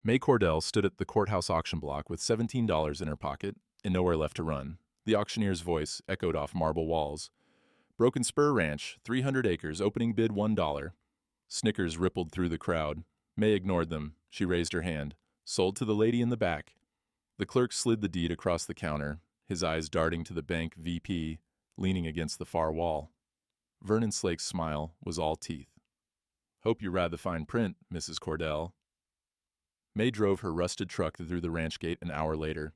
May Cordell stood at the courthouse auction block with $17 in her pocket and nowhere left to run. The auctioneer's voice echoed off marble walls. Broken Spur Ranch, 300 acres, opening bid $1. Snickers rippled through the crowd. May ignored them. She raised her hand. Sold to the lady in the back. The clerk slid the deed across the counter, his eyes darting to the bank VP, leaning against the far wall. Vernon Slake's smile was all teeth. "Hope you read the fine print, Mrs. Cordell." May drove her rusted truck through the ranch gate an hour later.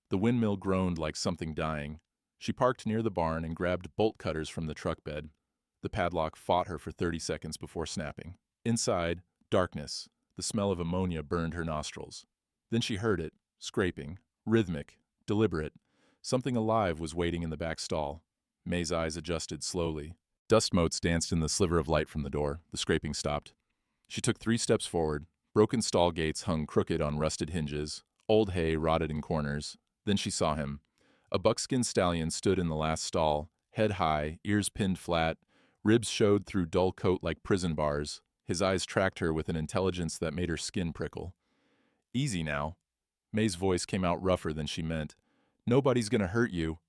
The windmill groaned like something dying. She parked near the barn and grabbed bolt cutters from the truck bed. The padlock fought her for 30 seconds before snapping. Inside, darkness. The smell of ammonia burned her nostrils. Then she heard it, scraping, rhythmic, deliberate. Something alive was waiting in the back stall. May's eyes adjusted slowly. Dust motes danced in the sliver of light from the door. The scraping stopped. She took 3 steps forward. Broken stall gates hung crooked on rusted hinges. Old hay rotted in corners. Then she saw him. A buckskin stallion stood in the last stall, head high, ears pinned flat. Ribs showed through dull coat like prison bars. His eyes tracked her with an intelligence that made her skin prickle. "Easy now." May's voice came out rougher than she meant. "Nobody's gonna hurt you."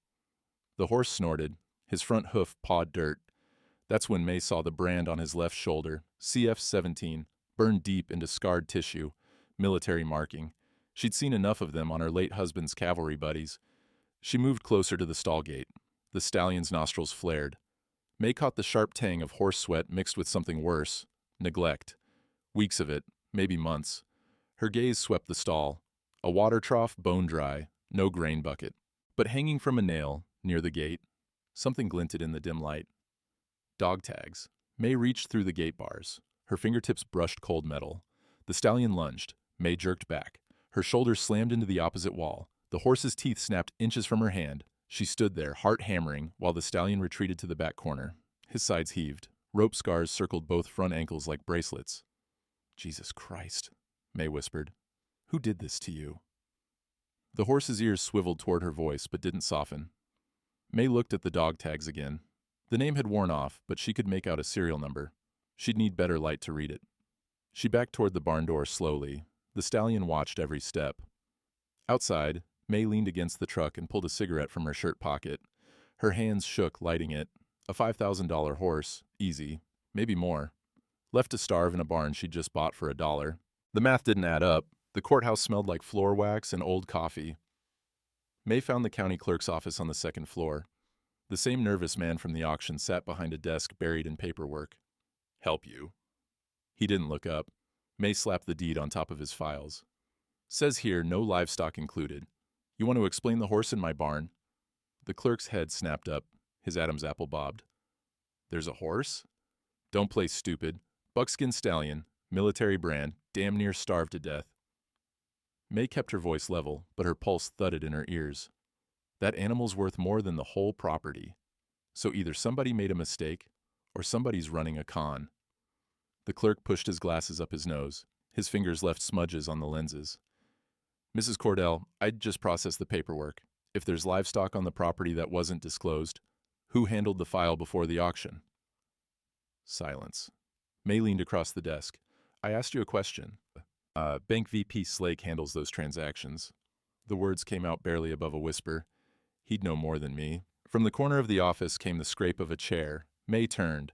The horse snorted. His front hoof pawed dirt. That's when May saw the brand on his left shoulder, CF-17, burned deep into scarred tissue, military marking. She'd seen enough of them on her late husband's cavalry buddies. She moved closer to the stall gate. The stallion's nostrils flared. May caught the sharp tang of horse sweat mixed with something worse, neglect. Weeks of it, maybe months. Her gaze swept the stall. A water trough, bone dry, no grain bucket. But hanging from a nail, near the gate, something glinted in the dim light. Dog tags. May reached through the gate bars. Her fingertips brushed cold metal. The stallion lunged. May jerked back. Her shoulders slammed into the opposite wall. The horse's teeth snapped inches from her hand. She stood there, heart hammering, while the stallion retreated to the back corner. His sides heaved. Rope scars circled both front ankles like bracelets. "Jesus Christ," May whispered. "Who did this to you?" The horse's ears swiveled toward her voice, but didn't soften. May looked at the dog tags again. The name had worn off, but she could make out a serial number. She'd need better light to read it. She backed toward the barn door slowly. The stallion watched every step. Outside, May leaned against the truck and pulled a cigarette from her shirt pocket. Her hands shook, lighting it. A $5,000 horse, easy, maybe more. Left to starve in a barn she'd just bought for $1. The math didn't add up. The courthouse smelled like floor wax and old coffee. May found the county clerk's office on the second floor. The same nervous man from the auction sat behind a desk buried in paperwork. "Help you?" He didn't look up. May slapped the deed on top of his files. "Says here, no livestock included. You want to explain the horse in my barn?" The clerk's head snapped up. His Adam's apple bobbed. "There's a horse? Don't play stupid. Buckskin stallion, military brand, damn near starved to death." May kept her voice level, but her pulse thudded in her ears. That animal's worth more than the whole property. So either somebody made a mistake, or somebody's running a con. The clerk pushed his glasses up his nose. His fingers left smudges on the lenses. "Mrs. Cordell, I'd just process the paperwork. If there's livestock on the property that wasn't disclosed, who handled the file before the auction?" Silence. May leaned across the desk. "I asked you a question. Bank VP Slake handles those transactions." The words came out barely above a whisper. He'd know more than me. From the corner of the office came the scrape of a chair. May turned.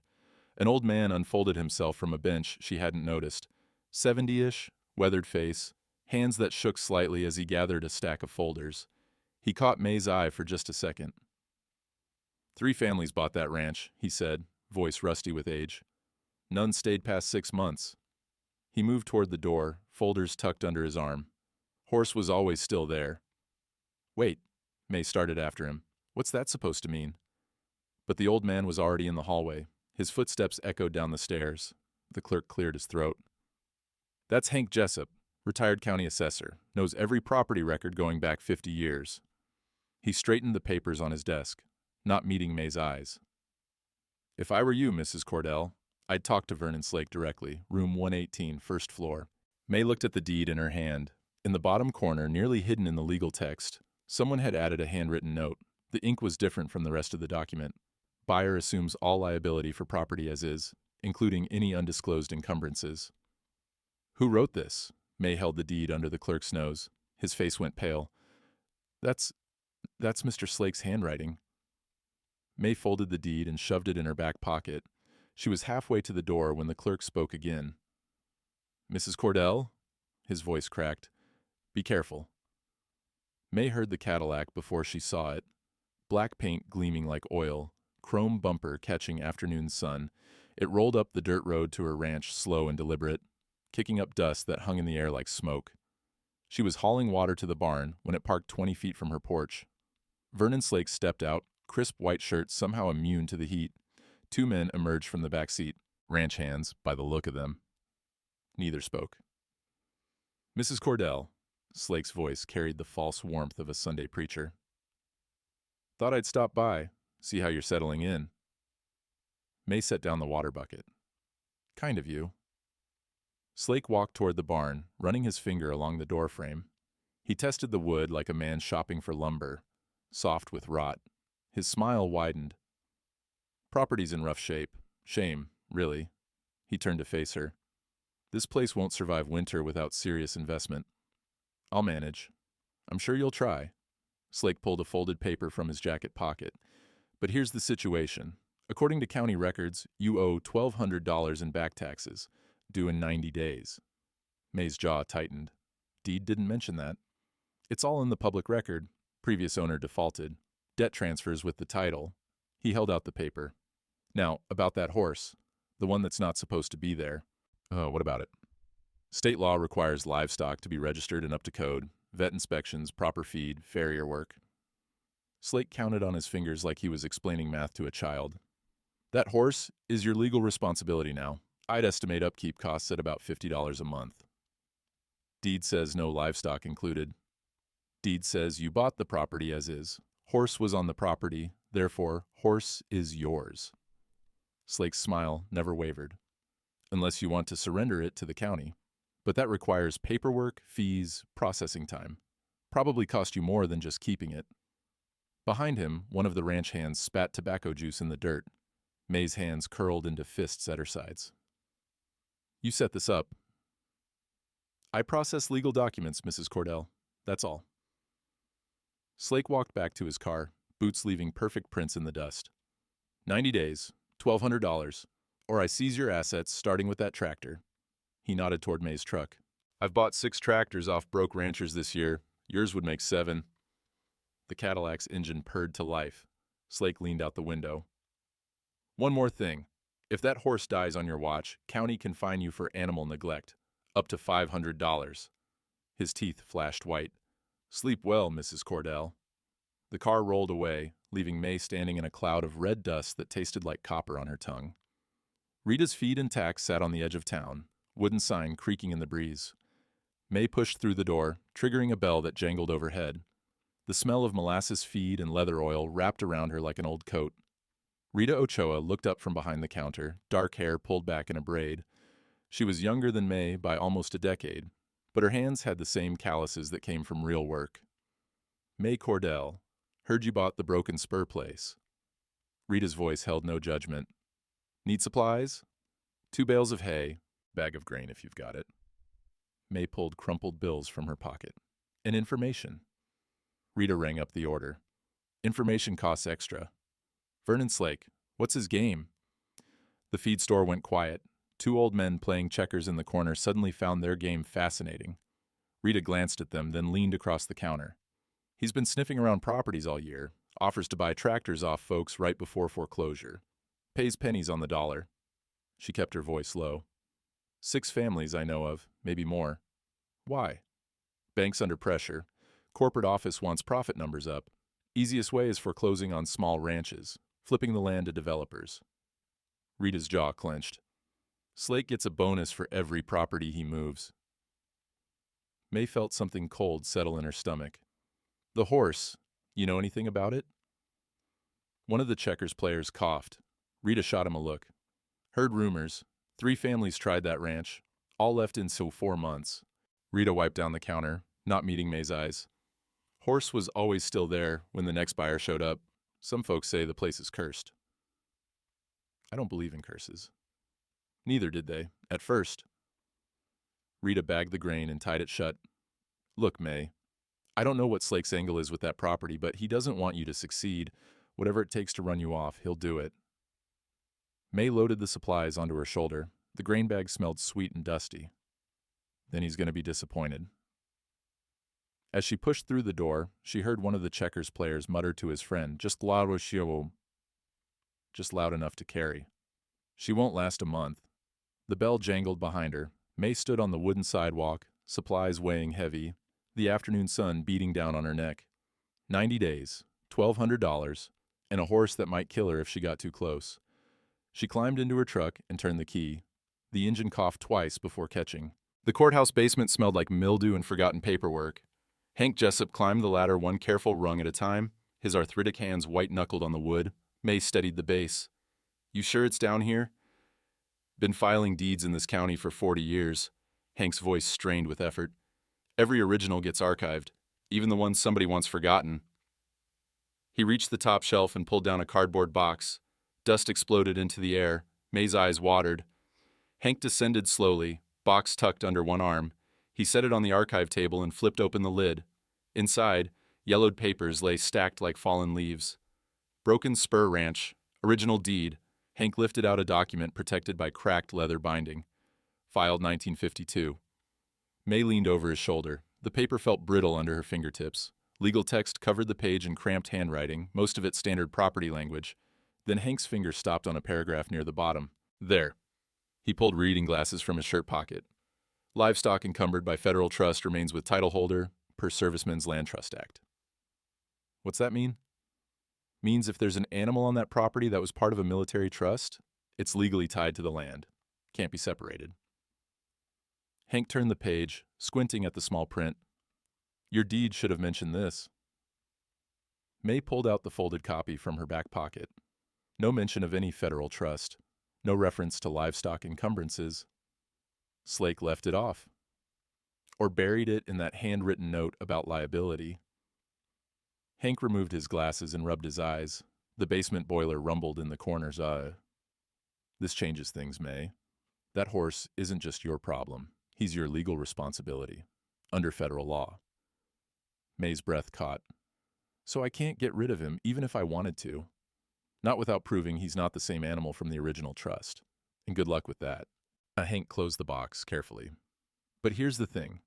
An old man unfolded himself from a bench she hadn't noticed. 70-ish, weathered face, hands that shook slightly as he gathered a stack of folders. He caught May's eye for just a second. "3 families bought that ranch," he said, voice rusty with age. "None stayed past 6 months." He moved toward the door, folders tucked under his arm. Horse was always still there. "Wait," May started after him. "What's that supposed to mean?" But the old man was already in the hallway. His footsteps echoed down the stairs. The clerk cleared his throat. "That's Hank Jessup, retired county assessor, knows every property record going back 50 years. He straightened the papers on his desk, not meeting May's eyes. "If I were you, Mrs. Cordell, I'd talk to Vernon Slake directly, room 118, first floor." May looked at the deed in her hand. In the bottom corner, nearly hidden in the legal text, someone had added a handwritten note. The ink was different from the rest of the document. "Buyer assumes all liability for property as is, including any undisclosed encumbrances." "Who wrote this?" May held the deed under the clerk's nose. His face went pale. That's Mr. Slake's handwriting. May folded the deed and shoved it in her back pocket. She was halfway to the door when the clerk spoke again. "Mrs. Cordell?" His voice cracked. "Be careful." May heard the Cadillac before she saw it. Black paint gleaming like oil, chrome bumper catching afternoon sun. It rolled up the dirt road to her ranch slow and deliberate, kicking up dust that hung in the air like smoke. She was hauling water to the barn when it parked 20 feet from her porch. Vernon Slake stepped out, crisp white shirt somehow immune to the heat. Two men emerged from the back seat, ranch hands by the look of them. Neither spoke. "Mrs. Cordell," Slake's voice carried the false warmth of a Sunday preacher. "Thought I'd stop by, see how you're settling in." May set down the water bucket. "Kind of you." Slake walked toward the barn, running his finger along the doorframe. He tested the wood like a man shopping for lumber, soft with rot. His smile widened. "Property's in rough shape. Shame, really." He turned to face her. "This place won't survive winter without serious investment. I'll manage. I'm sure you'll try." Slake pulled a folded paper from his jacket pocket. "But here's the situation. According to county records, you owe $1,200 in back taxes, due in 90 days. May's jaw tightened. Deed didn't mention that. "It's all in the public record. Previous owner defaulted. Debt transfers with the title." He held out the paper. "Now, about that horse, the one that's not supposed to be there. What about it?" "State law requires livestock to be registered and up to code, vet inspections, proper feed, farrier work." Slake counted on his fingers like he was explaining math to a child. "That horse is your legal responsibility now. I'd estimate upkeep costs at about $50 a month. Deed says no livestock included. Deed says you bought the property as is. Horse was on the property, therefore, horse is yours." Slake's smile never wavered. "Unless you want to surrender it to the county. But that requires paperwork, fees, processing time. Probably cost you more than just keeping it." Behind him, one of the ranch hands spat tobacco juice in the dirt. May's hands curled into fists at her sides. "You set this up." "I process legal documents, Mrs. Cordell. That's all." Slake walked back to his car, boots leaving perfect prints in the dust. 90 days, $1,200, or I seize your assets, starting with that tractor." He nodded toward May's truck. "I've bought 6 tractors off broke ranchers this year. Yours would make 7. The Cadillac's engine purred to life. Slake leaned out the window. "One more thing. If that horse dies on your watch, county can fine you for animal neglect. Up to $500. His teeth flashed white. "Sleep well, Mrs. Cordell." The car rolled away, leaving May standing in a cloud of red dust that tasted like copper on her tongue. Rita's feed and tack sat on the edge of town, wooden sign creaking in the breeze. May pushed through the door, triggering a bell that jangled overhead. The smell of molasses feed and leather oil wrapped around her like an old coat. Rita Ochoa looked up from behind the counter, dark hair pulled back in a braid. She was younger than May by almost a decade, but her hands had the same calluses that came from real work. "May Cordell, heard you bought the Broken Spur place." Rita's voice held no judgment. "Need supplies?" 2 bales of hay, bag of grain if you've got it." May pulled crumpled bills from her pocket. "And information." Rita rang up the order. "Information costs extra." "Vernon Slake, what's his game?" The feed store went quiet. 2 old men playing checkers in the corner suddenly found their game fascinating. Rita glanced at them, then leaned across the counter. "He's been sniffing around properties all year. Offers to buy tractors off folks right before foreclosure. Pays pennies on the dollar." She kept her voice low. 6 families I know of, maybe more." "Why?" "Bank's under pressure. Corporate office wants profit numbers up. Easiest way is foreclosing on small ranches, flipping the land to developers." Rita's jaw clenched. "Slake gets a bonus for every property he moves." May felt something cold settle in her stomach. "The horse, you know anything about it?" One of the checkers players coughed. Rita shot him a look. "Heard rumors. 3 families tried that ranch. All left in so 4 months. Rita wiped down the counter, not meeting May's eyes. "Horse was always still there when the next buyer showed up. Some folks say the place is cursed." "I don't believe in curses." "Neither did they, at first." Rita bagged the grain and tied it shut. Look, May, I don't know what Slake's angle is with that property, but he doesn't want you to succeed. Whatever it takes to run you off, he'll do it. May loaded the supplies onto her shoulder. The grain bag smelled sweet and dusty. Then he's going to be disappointed. As she pushed through the door, she heard one of the checkers players mutter to his friend, just loud enough to carry. She won't last a month. The bell jangled behind her. May stood on the wooden sidewalk, supplies weighing heavy, the afternoon sun beating down on her neck. 90 days, $1,200, and a horse that might kill her if she got too close. She climbed into her truck and turned the key. The engine coughed twice before catching. The courthouse basement smelled like mildew and forgotten paperwork. Hank Jessup climbed the ladder one careful rung at a time, his arthritic hands white-knuckled on the wood. May steadied the base. You sure it's down here? Been filing deeds in this county for 40 years. Hank's voice strained with effort. Every original gets archived, even the ones somebody wants forgotten. He reached the top shelf and pulled down a cardboard box. Dust exploded into the air. May's eyes watered. Hank descended slowly, box tucked under one arm. He set it on the archive table and flipped open the lid. Inside, yellowed papers lay stacked like fallen leaves. Broken Spur Ranch, original deed. Hank lifted out a document protected by cracked leather binding. Filed 1952. May leaned over his shoulder. The paper felt brittle under her fingertips. Legal text covered the page in cramped handwriting, most of it standard property language. Then Hank's finger stopped on a paragraph near the bottom. There. He pulled reading glasses from his shirt pocket. Livestock encumbered by federal trust remains with title holder per Servicemen's Land Trust Act. What's that mean? Means if there's an animal on that property that was part of a military trust, it's legally tied to the land. Can't be separated. Hank turned the page, squinting at the small print. Your deed should have mentioned this. May pulled out the folded copy from her back pocket. No mention of any federal trust. No reference to livestock encumbrances. Slake left it off. Or buried it in that handwritten note about liability. Hank removed his glasses and rubbed his eyes. The basement boiler rumbled in the corners. This changes things, May. That horse isn't just your problem. He's your legal responsibility. Under federal law. May's breath caught. So I can't get rid of him, even if I wanted to. Not without proving he's not the same animal from the original trust. And good luck with that. Hank closed the box carefully. But here's the thing.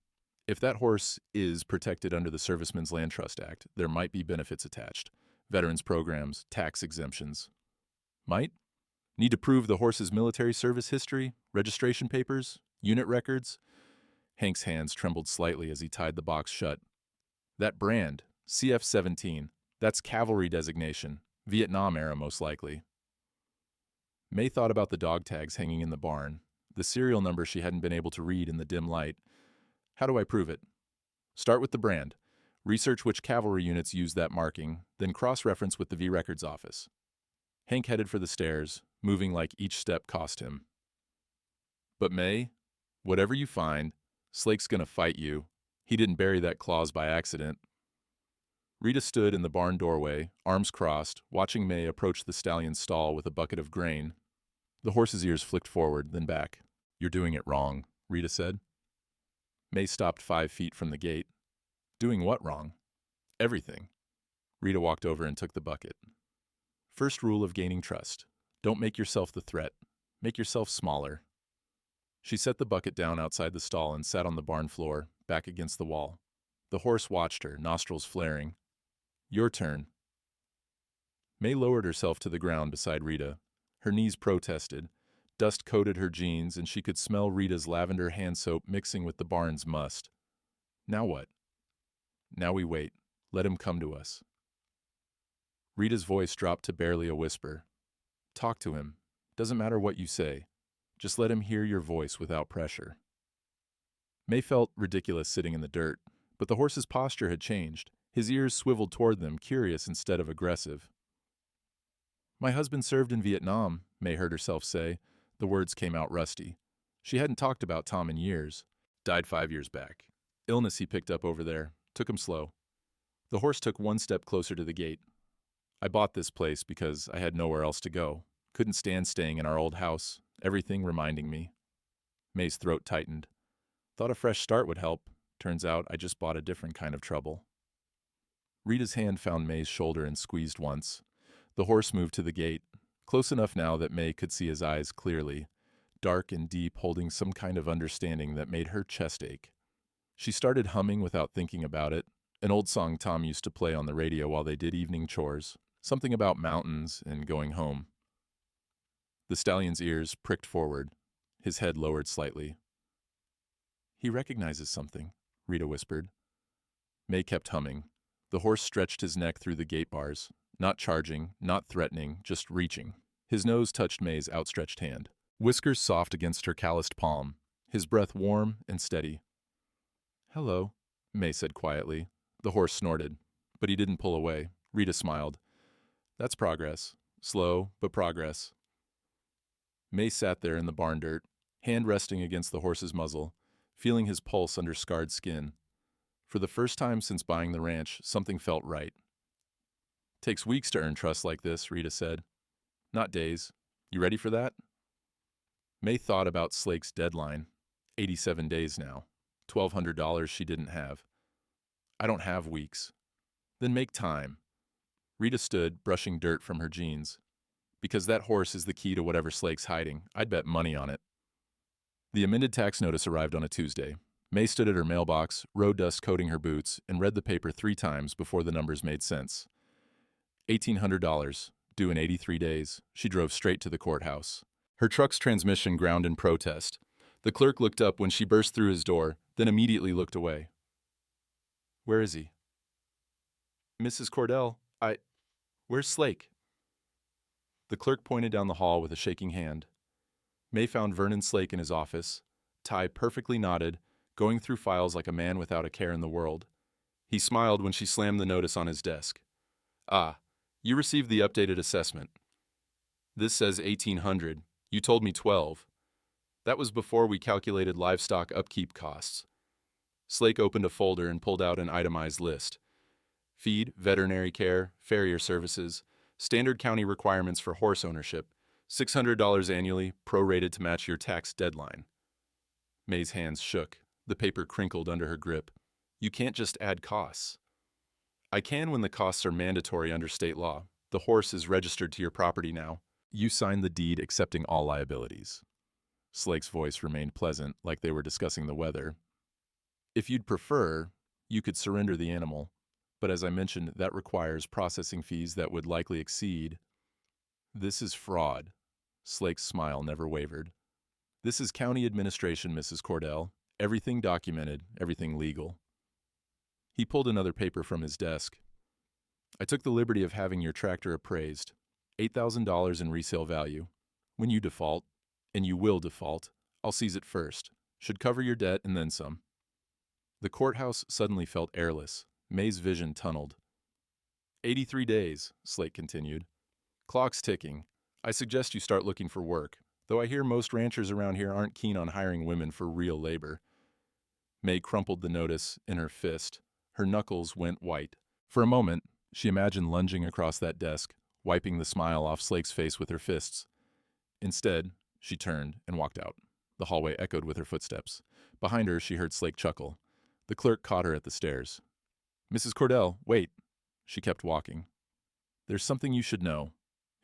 If that horse is protected under the Servicemen's Land Trust Act, there might be benefits attached. Veterans programs, tax exemptions. Might? Need to prove the horse's military service history, registration papers, unit records? Hank's hands trembled slightly as he tied the box shut. That brand, CF-17, that's cavalry designation, Vietnam era most likely. May thought about the dog tags hanging in the barn, the serial number she hadn't been able to read in the dim light. How do I prove it? Start with the brand. Research which cavalry units use that marking, then cross-reference with the V-Records office. Hank headed for the stairs, moving like each step cost him. But May, whatever you find, Slake's gonna fight you. He didn't bury that clause by accident. Rita stood in the barn doorway, arms crossed, watching May approach the stallion's stall with a bucket of grain. The horse's ears flicked forward, then back. You're doing it wrong, Rita said. May stopped 5 feet from the gate. Doing what wrong? Everything. Rita walked over and took the bucket. First rule of gaining trust. Don't make yourself the threat. Make yourself smaller. She set the bucket down outside the stall and sat on the barn floor, back against the wall. The horse watched her, nostrils flaring. Your turn. May lowered herself to the ground beside Rita. Her knees protested. Dust coated her jeans, and she could smell Rita's lavender hand soap mixing with the barn's must. Now what? Now we wait. Let him come to us. Rita's voice dropped to barely a whisper. Talk to him. Doesn't matter what you say. Just let him hear your voice without pressure. May felt ridiculous sitting in the dirt, but the horse's posture had changed. His ears swiveled toward them, curious instead of aggressive. My husband served in Vietnam, May heard herself say. The words came out rusty. She hadn't talked about Tom in years. Died 5 years back. Illness he picked up over there. Took him slow. The horse took 1 step closer to the gate. I bought this place because I had nowhere else to go. Couldn't stand staying in our old house, everything reminding me. May's throat tightened. Thought a fresh start would help. Turns out I just bought a different kind of trouble. Rita's hand found May's shoulder and squeezed once. The horse moved to the gate, close enough now that May could see his eyes clearly, dark and deep, holding some kind of understanding that made her chest ache. She started humming without thinking about it, an old song Tom used to play on the radio while they did evening chores, something about mountains and going home. The stallion's ears pricked forward, his head lowered slightly. "He recognizes something," Rita whispered. May kept humming. The horse stretched his neck through the gate bars, not charging, not threatening, just reaching. His nose touched May's outstretched hand, whiskers soft against her calloused palm, his breath warm and steady. "Hello," May said quietly. The horse snorted, but he didn't pull away. Rita smiled. "That's progress. Slow, but progress." May sat there in the barn dirt, hand resting against the horse's muzzle, feeling his pulse under scarred skin. For the first time since buying the ranch, something felt right. "Takes weeks to earn trust like this," Rita said. "Not days. You ready for that?" May thought about Slake's deadline. 87 days now. $1,200 she didn't have. "I don't have weeks." "Then make time." Rita stood, brushing dirt from her jeans. "Because that horse is the key to whatever Slake's hiding. I'd bet money on it." The amended tax notice arrived on a Tuesday. May stood at her mailbox, road dust coating her boots, and read the paper 3 times before the numbers made sense. $1,800, due in 83 days. She drove straight to the courthouse. Her truck's transmission ground in protest. The clerk looked up when she burst through his door, then immediately looked away. "Where is he?" "Mrs. Cordell, where's Slake?" The clerk pointed down the hall with a shaking hand. May found Vernon Slake in his office, tie perfectly knotted, going through files like a man without a care in the world. He smiled when she slammed the notice on his desk. "Ah, you received the updated assessment. This says 1,800. You told me 12. That was before we calculated livestock upkeep costs." Slake opened a folder and pulled out an itemized list. Feed, veterinary care, farrier services, standard county requirements for horse ownership, $600 annually, prorated to match your tax deadline. May's hands shook. The paper crinkled under her grip. "You can't just add costs." "I can when the costs are mandatory under state law. The horse is registered to your property now. You signed the deed accepting all liabilities." Slake's voice remained pleasant, like they were discussing the weather. "If you'd prefer, you could surrender the animal, but as I mentioned, that requires processing fees that would likely exceed." "This is fraud." Slake's smile never wavered. "This is county administration, Mrs. Cordell. Everything documented, everything legal." He pulled another paper from his desk. "I took the liberty of having your tractor appraised. $8,000 in resale value. When you default, and you will default, I'll seize it first. Should cover your debt and then some." The courthouse suddenly felt airless. May's vision tunneled. 83 days, Slate continued. "Clock's ticking. I suggest you start looking for work, though I hear most ranchers around here aren't keen on hiring women for real labor." May crumpled the notice in her fist. Her knuckles went white. For a moment, she imagined lunging across that desk, wiping the smile off Slake's face with her fists. Instead, she turned and walked out. The hallway echoed with her footsteps. Behind her, she heard Slake chuckle. The clerk caught her at the stairs. "Mrs. Cordell, wait." She kept walking. "There's something you should know."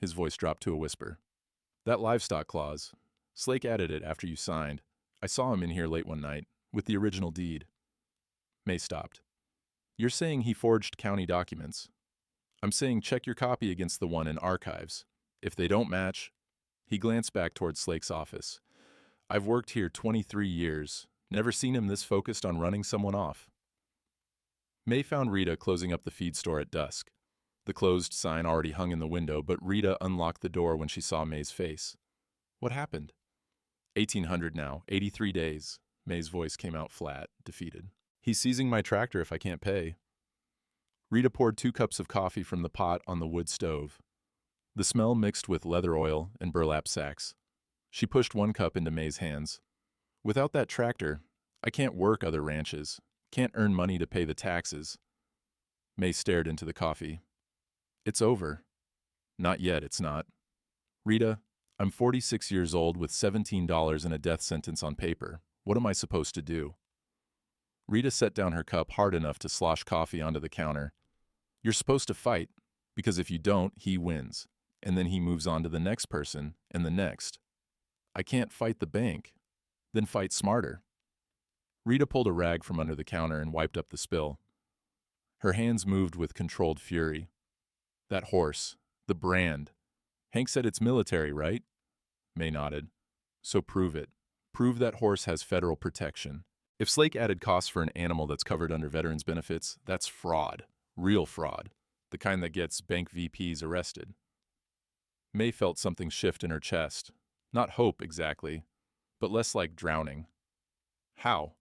His voice dropped to a whisper. "That livestock clause. Slake added it after you signed. I saw him in here late one night, with the original deed." May stopped. "You're saying he forged county documents. I'm saying check your copy against the one in archives. If they don't match..." He glanced back toward Slake's office. "I've worked here 23 years. Never seen him this focused on running someone off." May found Rita closing up the feed store at dusk. The closed sign already hung in the window, but Rita unlocked the door when she saw May's face. "What happened?" 1,800 now, 83 days. May's voice came out flat, defeated. "He's seizing my tractor if I can't pay." Rita poured 2 cups of coffee from the pot on the wood stove. The smell mixed with leather oil and burlap sacks. She pushed 1 cup into May's hands. "Without that tractor, I can't work other ranches, can't earn money to pay the taxes." May stared into the coffee. "It's over." "Not yet, it's not. Rita, I'm 46 years old with $17 and a death sentence on paper. What am I supposed to do?" Rita set down her cup hard enough to slosh coffee onto the counter. You're supposed to fight, because if you don't, he wins. And then he moves on to the next person, and the next. I can't fight the bank. Then fight smarter. Rita pulled a rag from under the counter and wiped up the spill. Her hands moved with controlled fury. That horse, the brand. Hank said it's military, right? May nodded. So prove it. Prove that horse has federal protection. If Slake added costs for an animal that's covered under veterans benefits, that's fraud. Real fraud. The kind that gets bank VPs arrested. May felt something shift in her chest. Not hope, exactly, but less like drowning. How?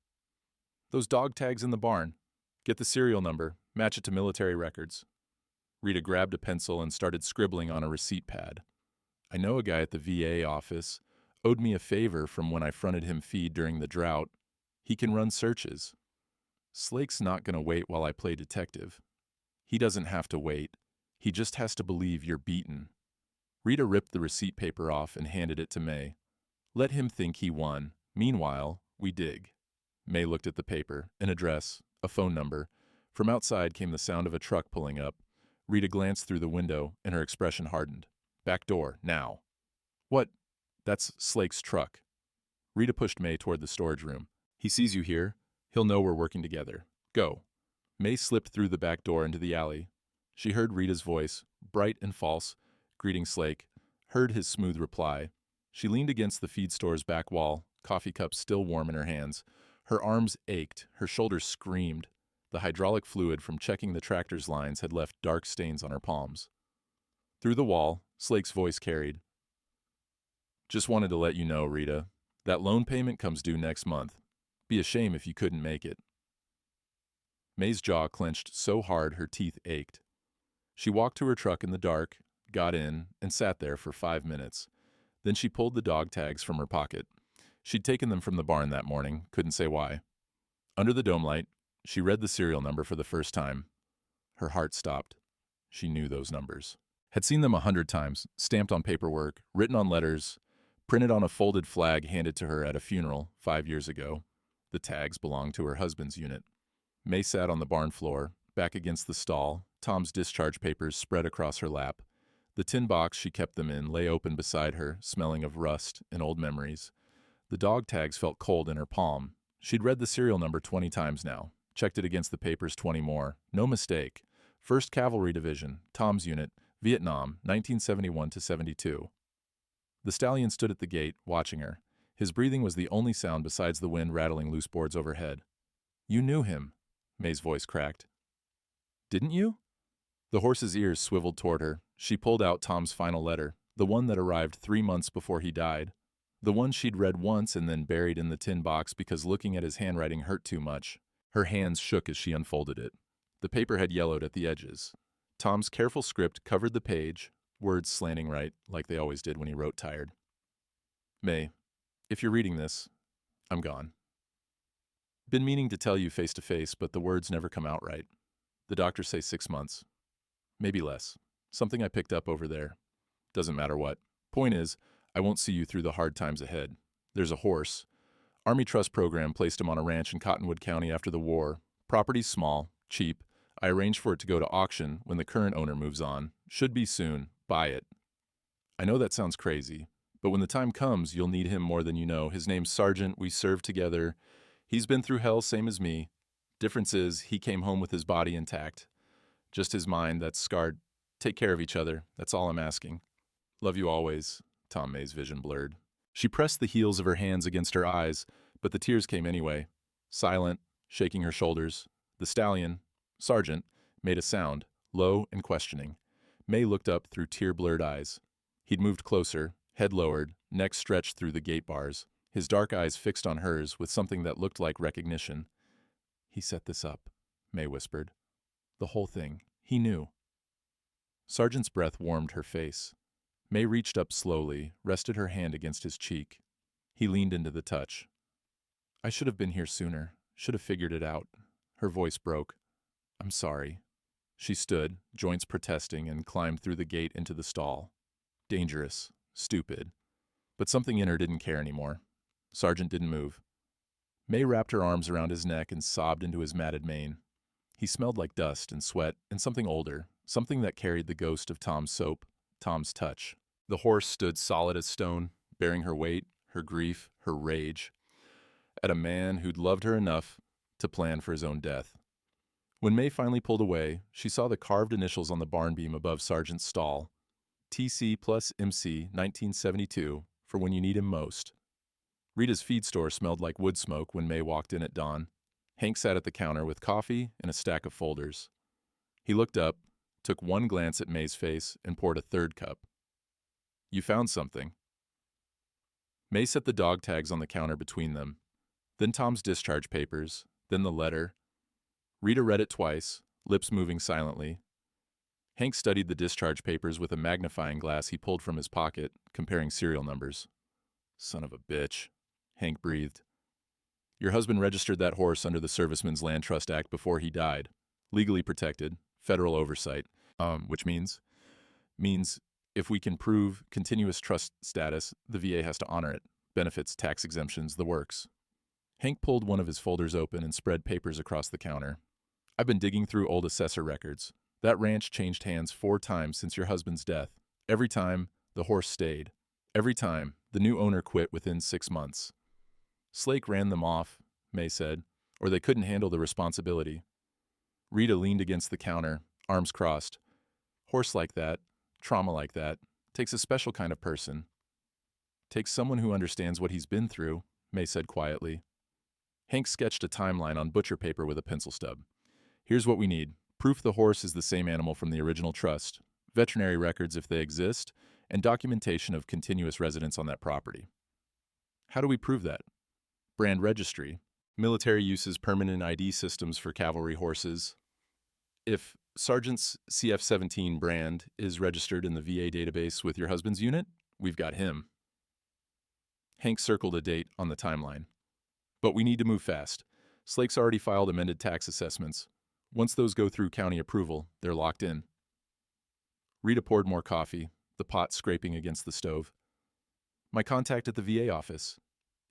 Those dog tags in the barn. Get the serial number, match it to military records. Rita grabbed a pencil and started scribbling on a receipt pad. I know a guy at the VA office. Owed me a favor from when I fronted him feed during the drought. He can run searches. Slake's not going to wait while I play detective. He doesn't have to wait. He just has to believe you're beaten. Rita ripped the receipt paper off and handed it to May. Let him think he won. Meanwhile, we dig. May looked at the paper, an address, a phone number. From outside came the sound of a truck pulling up. Rita glanced through the window, and her expression hardened. Back door, now. What? That's Slake's truck. Rita pushed May toward the storage room. He sees you here. He'll know we're working together. Go. May slipped through the back door into the alley. She heard Rita's voice, bright and false, greeting Slake, heard his smooth reply. She leaned against the feed store's back wall, coffee cup still warm in her hands. Her arms ached, her shoulders screamed. The hydraulic fluid from checking the tractor's lines had left dark stains on her palms. Through the wall, Slake's voice carried. Just wanted to let you know, Rita, that loan payment comes due next month. Be a shame if you couldn't make it. May's jaw clenched so hard her teeth ached. She walked to her truck in the dark, got in, and sat there for 5 minutes. Then she pulled the dog tags from her pocket. She'd taken them from the barn that morning, couldn't say why. Under the dome light, she read the serial number for the first time. Her heart stopped. She knew those numbers. Had seen them 100 times, stamped on paperwork, written on letters, printed on a folded flag handed to her at a funeral 5 years ago. The tags belonged to her husband's unit. May sat on the barn floor, back against the stall, Tom's discharge papers spread across her lap. The tin box she kept them in lay open beside her, smelling of rust and old memories. The dog tags felt cold in her palm. She'd read the serial number 20 times now, checked it against the papers 20 more. No mistake. 1st Cavalry Division, Tom's unit, Vietnam, 1971 to 72. The stallion stood at the gate, watching her. His breathing was the only sound besides the wind rattling loose boards overhead. You knew him, May's voice cracked. Didn't you? The horse's ears swiveled toward her. She pulled out Tom's final letter, the one that arrived 3 months before he died. The one she'd read once and then buried in the tin box because looking at his handwriting hurt too much. Her hands shook as she unfolded it. The paper had yellowed at the edges. Tom's careful script covered the page, words slanting right, like they always did when he wrote tired. May, if you're reading this, I'm gone. Been meaning to tell you face to face, but the words never come out right. The doctors say 6 months. Maybe less. Something I picked up over there. Doesn't matter what. Point is, I won't see you through the hard times ahead. There's a horse. Army Trust Program placed him on a ranch in Cottonwood County after the war. Property's small, cheap. I arranged for it to go to auction when the current owner moves on. Should be soon. Buy it. I know that sounds crazy, but when the time comes, you'll need him more than you know. His name's Sergeant. We served together. He's been through hell, same as me. Difference is, he came home with his body intact. Just his mind that's scarred. Take care of each other. That's all I'm asking. Love you always. Tom May's vision blurred. She pressed the heels of her hands against her eyes, but the tears came anyway. Silent, shaking her shoulders. The stallion, Sergeant, made a sound, low and questioning. May looked up through tear-blurred eyes. He'd moved closer, head lowered, neck stretched through the gate bars, his dark eyes fixed on hers with something that looked like recognition. He set this up, May whispered. The whole thing. He knew. Sergeant's breath warmed her face. May reached up slowly, rested her hand against his cheek. He leaned into the touch. I should have been here sooner, should have figured it out. Her voice broke. I'm sorry. She stood, joints protesting, and climbed through the gate into the stall. Dangerous, stupid. But something in her didn't care anymore. Sergeant didn't move. May wrapped her arms around his neck and sobbed into his matted mane. He smelled like dust and sweat and something older, something that carried the ghost of Tom's soap, Tom's touch. The horse stood solid as stone, bearing her weight, her grief, her rage, at a man who'd loved her enough to plan for his own death. When May finally pulled away, she saw the carved initials on the barn beam above Sergeant's stall. TC plus MC 1972 for when you need him most. Rita's feed store smelled like wood smoke when May walked in at dawn. Hank sat at the counter with coffee and a stack of folders. He looked up, took one glance at May's face, and poured a third cup. "You found something." May set the dog tags on the counter between them, then Tom's discharge papers, then the letter. Rita read it twice, lips moving silently. Hank studied the discharge papers with a magnifying glass he pulled from his pocket, comparing serial numbers. "Son of a bitch," Hank breathed. "Your husband registered that horse under the Servicemen's Land Trust Act before he died. Legally protected, federal oversight. Which means if we can prove continuous trust status, the VA has to honor it. Benefits, tax exemptions, the works." Hank pulled one of his folders open and spread papers across the counter. "I've been digging through old assessor records. That ranch changed hands 4 times since your husband's death. Every time, the horse stayed. Every time, the new owner quit within 6 months. Slake ran them off," May said, "or they couldn't handle the responsibility." Rita leaned against the counter, arms crossed. "Horse like that, trauma like that, takes a special kind of person. Takes someone who understands what he's been through," May said quietly. Hank sketched a timeline on butcher paper with a pencil stub. "Here's what we need. Proof the horse is the same animal from the original trust, veterinary records if they exist, and documentation of continuous residence on that property." "How do we prove that?" "Brand registry. Military uses permanent ID systems for cavalry horses. If Sergeant's CF-17 brand is registered in the VA database with your husband's unit, we've got him." Hank circled a date on the timeline. "But we need to move fast. Slake's already filed amended tax assessments. Once those go through county approval, they're locked in." Rita poured more coffee, the pot scraping against the stove. "My contact at the VA office.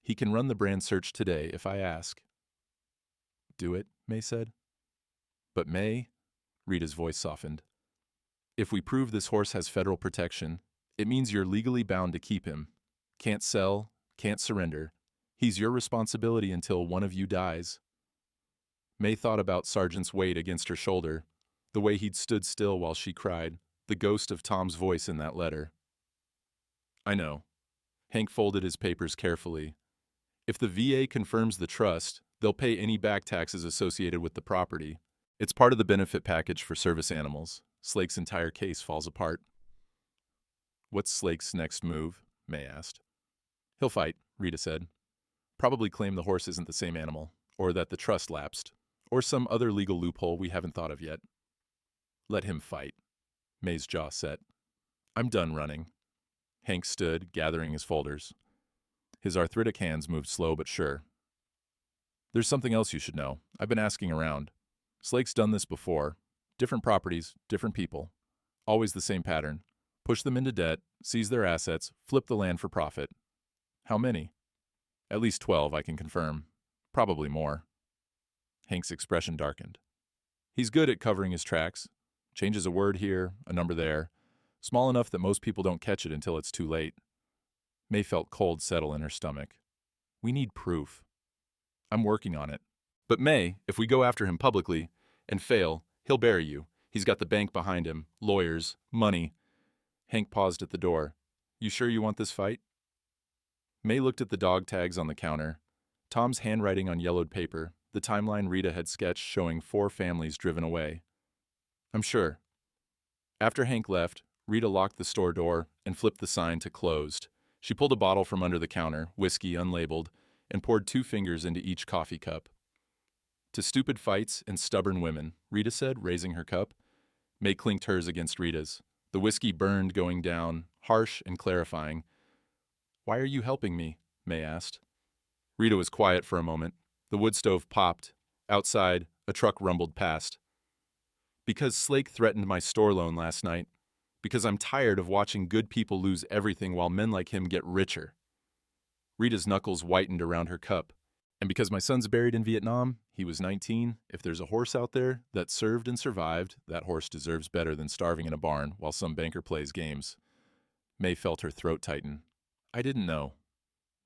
He can run the brand search today if I ask." "Do it," May said. "But May," Rita's voice softened, "if we prove this horse has federal protection, it means you're legally bound to keep him. Can't sell, can't surrender. He's your responsibility until one of you dies." May thought about Sergeant's weight against her shoulder, the way he'd stood still while she cried, the ghost of Tom's voice in that letter. "I know." Hank folded his papers carefully. "If the VA confirms the trust, they'll pay any back taxes associated with the property. It's part of the benefit package for service animals. Slake's entire case falls apart." "What's Slake's next move?" May asked. "He'll fight," Rita said. "Probably claim the horse isn't the same animal, or that the trust lapsed, or some other legal loophole we haven't thought of yet." "Let him fight." May's jaw set. "I'm done running." Hank stood, gathering his folders. His arthritic hands moved slow but sure. "There's something else you should know. I've been asking around. Slake's done this before. Different properties, different people. Always the same pattern. Push them into debt, seize their assets, flip the land for profit." "How many?" "At least 12, I can confirm. Probably more." Hank's expression darkened. "He's good at covering his tracks. Changes a word here, a number there. Small enough that most people don't catch it until it's too late." May felt cold settle in her stomach. "We need proof." "I'm working on it." "But May, if we go after him publicly and fail, he'll bury you. He's got the bank behind him, lawyers, money." Hank paused at the door. "You sure you want this fight?" May looked at the dog tags on the counter. Tom's handwriting on yellowed paper, the timeline Rita had sketched showing 4 families driven away. "I'm sure." After Hank left, Rita locked the store door and flipped the sign to closed. She pulled a bottle from under the counter, whiskey unlabeled, and poured 2 fingers into each coffee cup. "To stupid fights and stubborn women," Rita said, raising her cup. May clinked hers against Rita's. The whiskey burned going down, harsh and clarifying. "Why are you helping me?" May asked. Rita was quiet for a moment. The wood stove popped. Outside, a truck rumbled past. "Because Slake threatened my store loan last night. Because I'm tired of watching good people lose everything while men like him get richer." Rita's knuckles whitened around her cup. And because my son's buried in Vietnam, he was 19. If there's a horse out there that served and survived, that horse deserves better than starving in a barn while some banker plays games. May felt her throat tighten. I didn't know.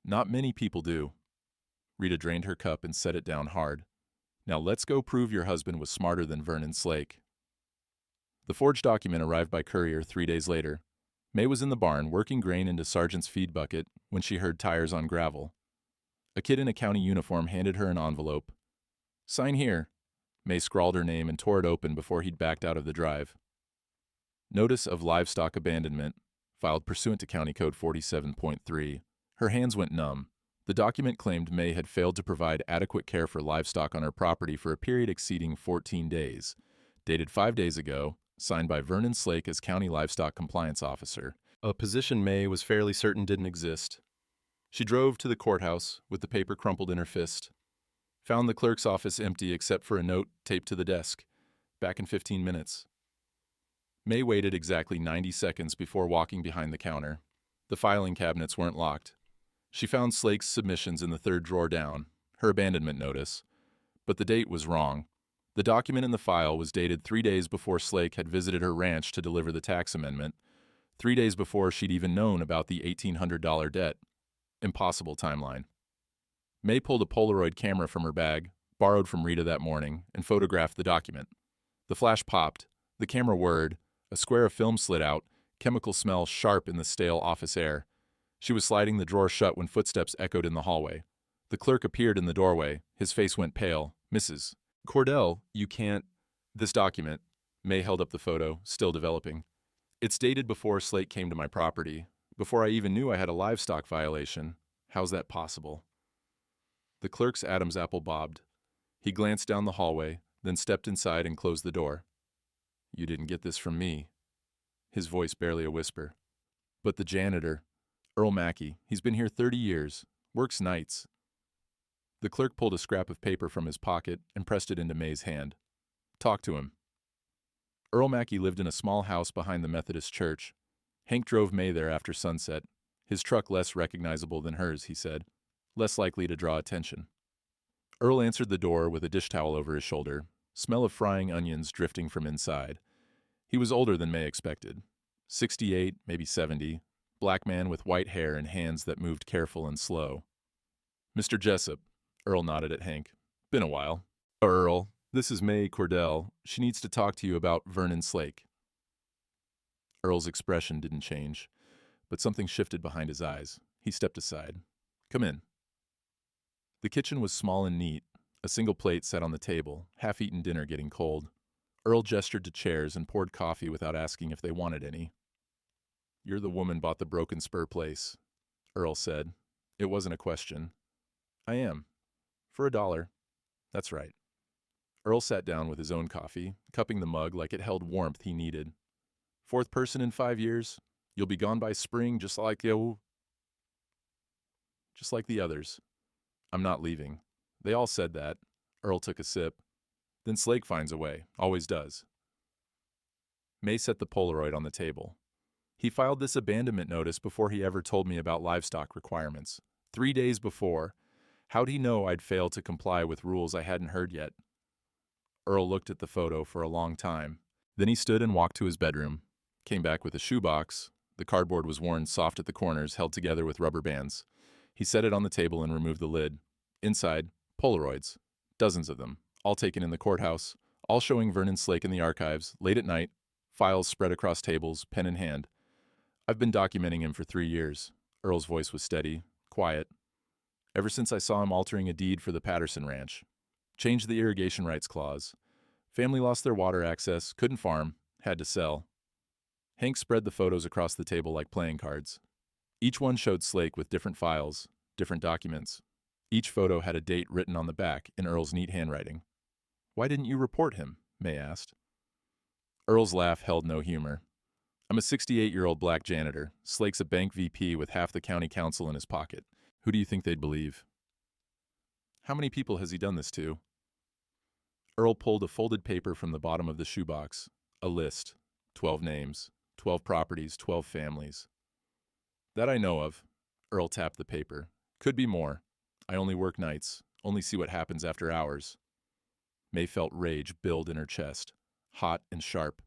Not many people do. Rita drained her cup and set it down hard. Now let's go prove your husband was smarter than Vernon Slake. The forged document arrived by courier 3 days later. May was in the barn working grain into Sergeant's feed bucket when she heard tires on gravel. A kid in a county uniform handed her an envelope. Sign here. May scrawled her name and tore it open before he'd backed out of the drive. Notice of livestock abandonment, filed pursuant to County Code 47.3. Her hands went numb. The document claimed May had failed to provide adequate care for livestock on her property for a period exceeding 14 days. Dated 5 days ago, signed by Vernon Slake as County Livestock Compliance Officer, a position May was fairly certain didn't exist. She drove to the courthouse with the paper crumpled in her fist. Found the clerk's office empty except for a note taped to the desk. Back in 15 minutes. May waited exactly 90 seconds before walking behind the counter. The filing cabinets weren't locked. She found Slake's submissions in the third drawer down, her abandonment notice. But the date was wrong. The document in the file was dated 3 days before Slake had visited her ranch to deliver the tax amendment, 3 days before she'd even known about the $1,800 debt. Impossible timeline. May pulled a Polaroid camera from her bag, borrowed from Rita that morning, and photographed the document. The flash popped, the camera whirred, a square of film slid out, chemical smell sharp in the stale office air. She was sliding the drawer shut when footsteps echoed in the hallway. The clerk appeared in the doorway. His face went pale. Mrs. Cordell, you can't... This document. May held up the photo, still developing. It's dated before Slake came to my property, before I even knew I had a livestock violation. How's that possible? The clerk's Adam's apple bobbed. He glanced down the hallway, then stepped inside and closed the door. You didn't get this from me. His voice barely a whisper. But the janitor, Earl Mackey, he's been here 30 years, works nights. The clerk pulled a scrap of paper from his pocket and pressed it into May's hand. Talk to him. Earl Mackey lived in a small house behind the Methodist church. Hank drove May there after sunset, his truck less recognizable than hers, he said, less likely to draw attention. Earl answered the door with a dish towel over his shoulder, smell of frying onions drifting from inside. He was older than May expected. 68, maybe 70, black man with white hair and hands that moved careful and slow. Mr. Jessup, Earl nodded at Hank. Been a while. Earl, this is May Cordell. She needs to talk to you about Vernon Slake. Earl's expression didn't change, but something shifted behind his eyes. He stepped aside. Come in. The kitchen was small and neat. A single plate sat on the table, half-eaten dinner getting cold. Earl gestured to chairs and poured coffee without asking if they wanted any. You're the woman bought the Broken Spur place, Earl said. It wasn't a question. I am. For $1. That's right. Earl sat down with his own coffee, cupping the mug like it held warmth he needed. Fourth person in 5 years. You'll be gone by spring just like the others. I'm not leaving. They all said that. Earl took a sip. Then Slake finds a way. Always does. May set the Polaroid on the table. He filed this abandonment notice before he ever told me about livestock requirements. 3 days before. How'd he know I'd failed to comply with rules I hadn't heard yet? Earl looked at the photo for a long time. Then he stood and walked to his bedroom. Came back with a shoebox. The cardboard was worn soft at the corners, held together with rubber bands. He set it on the table and removed the lid. Inside, Polaroids. Dozens of them, all taken in the courthouse, all showing Vernon Slake in the archives, late at night, files spread across tables, pen in hand. I've been documenting him for 3 years. Earl's voice was steady, quiet. Ever since I saw him altering a deed for the Patterson Ranch. Changed the irrigation rights clause. Family lost their water access, couldn't farm, had to sell. Hank spread the photos across the table like playing cards. Each one showed Slake with different files, different documents. Each photo had a date written on the back in Earl's neat handwriting. Why didn't you report him? May asked. Earl's laugh held no humor. I'm a 68-year-old black janitor. Slake's a bank VP with half the county council in his pocket. Who do you think they'd believe? How many people has he done this to? Earl pulled a folded paper from the bottom of the shoebox. A list. 12 names. 12 properties. 12 families. That I know of. Earl tapped the paper. Could be more. I only work nights. only see what happens after hours. May felt rage build in her chest, hot and sharp.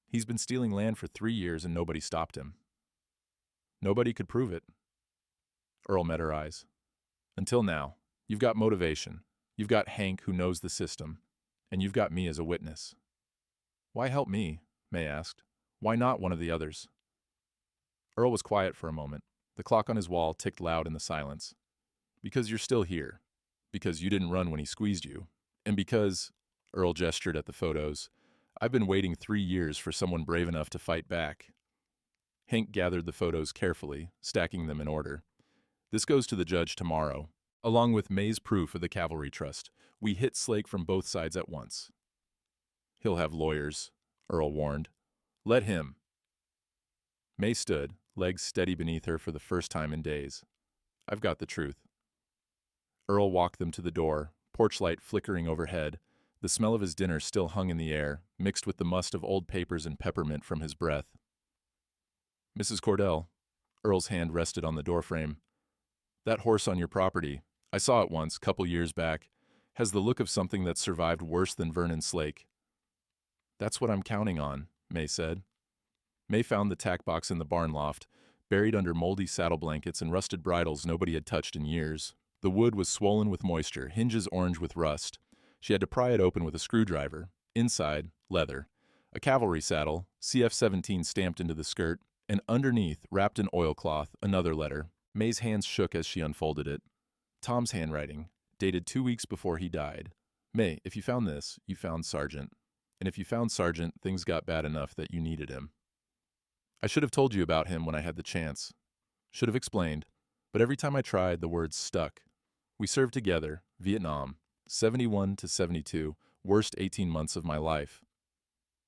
He's been stealing land for 3 years and nobody stopped him. Nobody could prove it. Earl met her eyes. Until now, you've got motivation. You've got Hank who knows the system. And you've got me as a witness. Why help me? May asked. Why not one of the others? Earl was quiet for a moment. The clock on his wall ticked loud in the silence. Because you're still here. Because you didn't run when he squeezed you. And because, Earl gestured at the photos, I've been waiting 3 years for someone brave enough to fight back. Hank gathered the photos carefully, stacking them in order. This goes to the judge tomorrow, along with May's proof of the Cavalry Trust. We hit Slake from both sides at once. He'll have lawyers, Earl warned. Let him. May stood, legs steady beneath her for the first time in days. I've got the truth. Earl walked them to the door, porch light flickering overhead. The smell of his dinner still hung in the air, mixed with the must of old papers and peppermint from his breath. Mrs. Cordell, Earl's hand rested on the doorframe. That horse on your property, I saw it once, couple years back, has the look of something that's survived worse than Vernon Slake. That's what I'm counting on, May said. May found the tack box in the barn loft, buried under moldy saddle blankets and rusted bridles nobody had touched in years. The wood was swollen with moisture, hinges orange with rust. She had to pry it open with a screwdriver. Inside, leather. A cavalry saddle, CF-17 stamped into the skirt, and underneath, wrapped in oilcloth, another letter. May's hands shook as she unfolded it. Tom's handwriting, dated 2 weeks before he died. May, if you found this, you found Sergeant. And if you found Sergeant, things got bad enough that you needed him. I should have told you about him when I had the chance. Should have explained. But every time I tried, the words stuck. We served together, Vietnam, 71 to 72, worst 18 months of my life.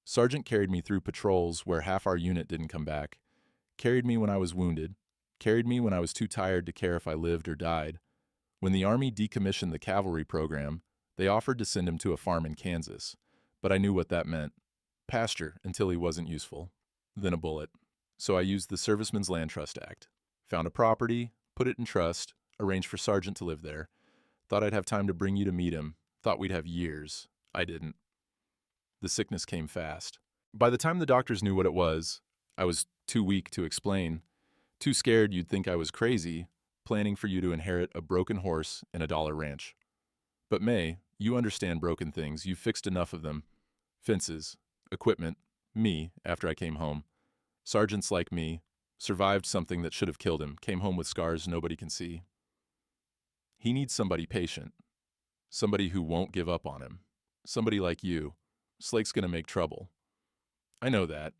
Sergeant carried me through patrols where half our unit didn't come back. Carried me when I was wounded. Carried me when I was too tired to care if I lived or died. When the Army decommissioned the cavalry program, they offered to send him to a farm in Kansas. But I knew what that meant. Pasture until he wasn't useful. Then a bullet. So I used the Servicemen's Land Trust Act. Found a property, put it in trust, arranged for Sergeant to live there. Thought I'd have time to bring you to meet him. Thought we'd have years. I didn't. The sickness came fast. By the time the doctors knew what it was, I was too weak to explain. Too scared you'd think I was crazy, planning for you to inherit a broken horse and a dollar ranch. But May, you understand broken things. You've fixed enough of them. Fences, equipment, me after I came home. Sergeants like me, survived something that should have killed him, came home with scars nobody can see. He needs somebody patient. Somebody who won't give up on him. Somebody like you. Slake's gonna make trouble. I know that.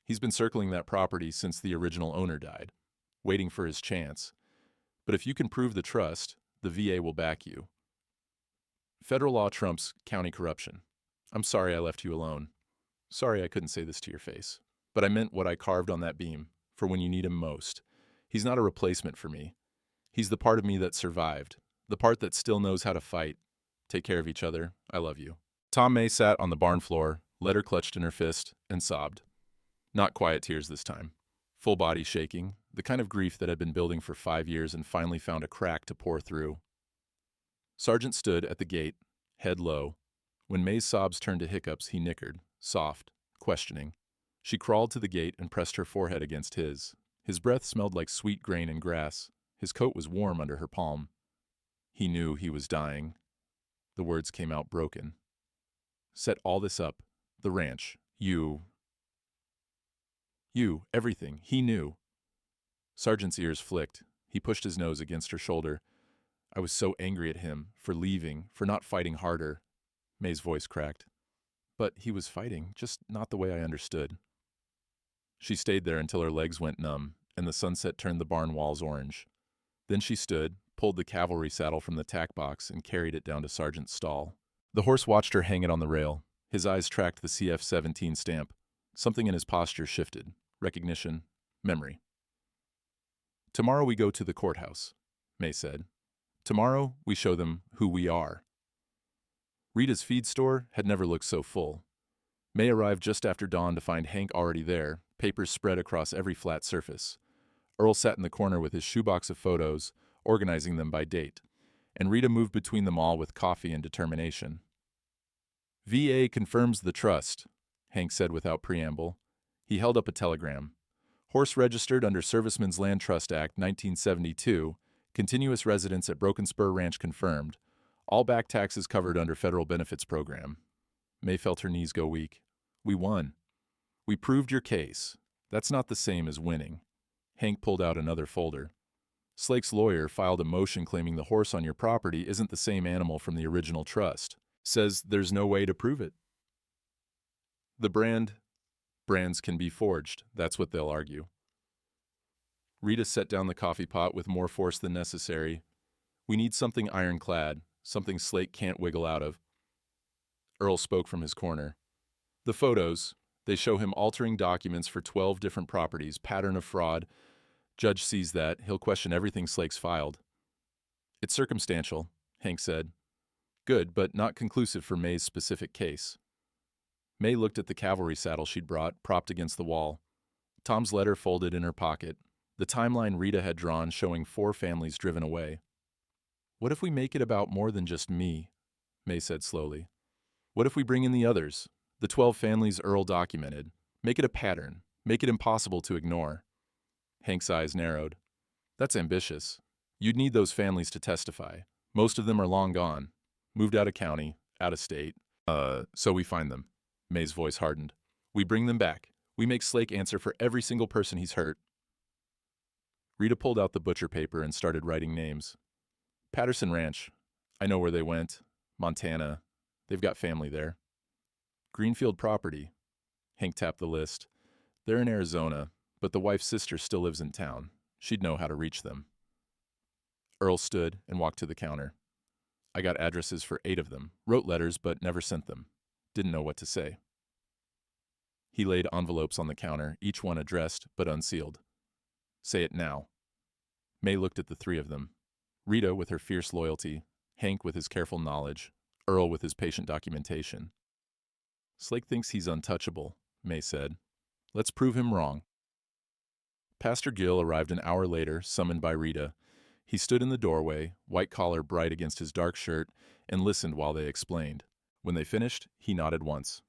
He's been circling that property since the original owner died, waiting for his chance. But if you can prove the trust, the VA will back you. Federal law trumps county corruption. I'm sorry I left you alone. Sorry I couldn't say this to your face. But I meant what I carved on that beam, for when you need him most. He's not a replacement for me. He's the part of me that survived, the part that still knows how to fight. Take care of each other. I love you. Tom May sat on the barn floor, letter clutched in her fist, and sobbed. Not quiet tears this time. Full body shaking, the kind of grief that had been building for 5 years and finally found a crack to pour through. Sergeant stood at the gate, head low. When May's sobs turned to hiccups, he nickered, soft, questioning. She crawled to the gate and pressed her forehead against his. His breath smelled like sweet grain and grass. His coat was warm under her palm. He knew he was dying. The words came out broken. Set all this up. The ranch. You, everything. He knew. Sergeant's ears flicked. He pushed his nose against her shoulder. I was so angry at him, for leaving, for not fighting harder. May's voice cracked. But he was fighting, just not the way I understood. She stayed there until her legs went numb, and the sunset turned the barn walls orange. Then she stood, pulled the cavalry saddle from the tack box, and carried it down to Sergeant's stall. The horse watched her hang it on the rail. His eyes tracked the CF-17 stamp. Something in his posture shifted. Recognition. Memory. Tomorrow we go to the courthouse, May said. Tomorrow we show them who we are. Rita's feed store had never looked so full. May arrived just after dawn to find Hank already there, papers spread across every flat surface. Earl sat in the corner with his shoebox of photos, organizing them by date. and Rita moved between them all with coffee and determination. VA confirms the trust, Hank said without preamble. He held up a telegram. Horse registered under Servicemen's Land Trust Act 1972, continuous residence at Broken Spur Ranch confirmed, all back taxes covered under federal benefits program. May felt her knees go weak. We won. We proved your case. That's not the same as winning. Hank pulled out another folder. Slake's lawyer filed a motion claiming the horse on your property isn't the same animal from the original trust. Says there's no way to prove it. The brands can be forged, that's what they'll argue. Rita set down the coffee pot with more force than necessary. We need something ironclad, something Slake can't wiggle out of. Earl spoke from his corner. The photos, they show him altering documents for 12 different properties, pattern of fraud. Judge sees that, he'll question everything Slake's filed. It's circumstantial, Hank said. Good, but not conclusive for May's specific case. May looked at the cavalry saddle she'd brought, propped against the wall. Tom's letter folded in her pocket, the timeline Rita had drawn showing 4 families driven away. What if we make it about more than just me? May said slowly. What if we bring in the others, the 12 families Earl documented? Make it a pattern, make it impossible to ignore. Hank's eyes narrowed. That's ambitious. You'd need those families to testify. Most of them are long gone. Moved out of county, out of state. So we find them. May's voice hardened. We bring them back. We make Slake answer for every single person he's hurt. Rita pulled out the butcher paper and started writing names. Patterson Ranch. I know where they went. Montana. They've got family there. Greenfield Property. Hank tapped the list. They're in Arizona, but the wife's sister still lives in town. She'd know how to reach them. Earl stood and walked to the counter. I got addresses for 8 of them. Wrote letters, but never sent them. Didn't know what to say. He laid envelopes on the counter, each one addressed but unsealed. Say it now. May looked at the 3 of them. Rita with her fierce loyalty, Hank with his careful knowledge, Earl with his patient documentation. Slake thinks he's untouchable, May said. Let's prove him wrong. Pastor Gill arrived an hour later, summoned by Rita. He stood in the doorway, white collar bright against his dark shirt, and listened while they explained. When they finished, he nodded once.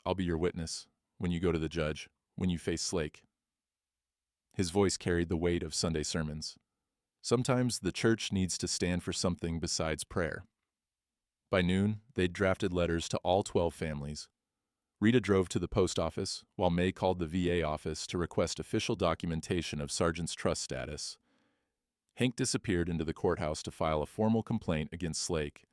I'll be your witness, when you go to the judge, when you face Slake. His voice carried the weight of Sunday sermons. Sometimes the church needs to stand for something besides prayer. By noon, they'd drafted letters to all 12 families. Rita drove to the post office, while May called the VA office to request official documentation of Sargent's trust status. Hank disappeared into the courthouse to file a formal complaint against Slake.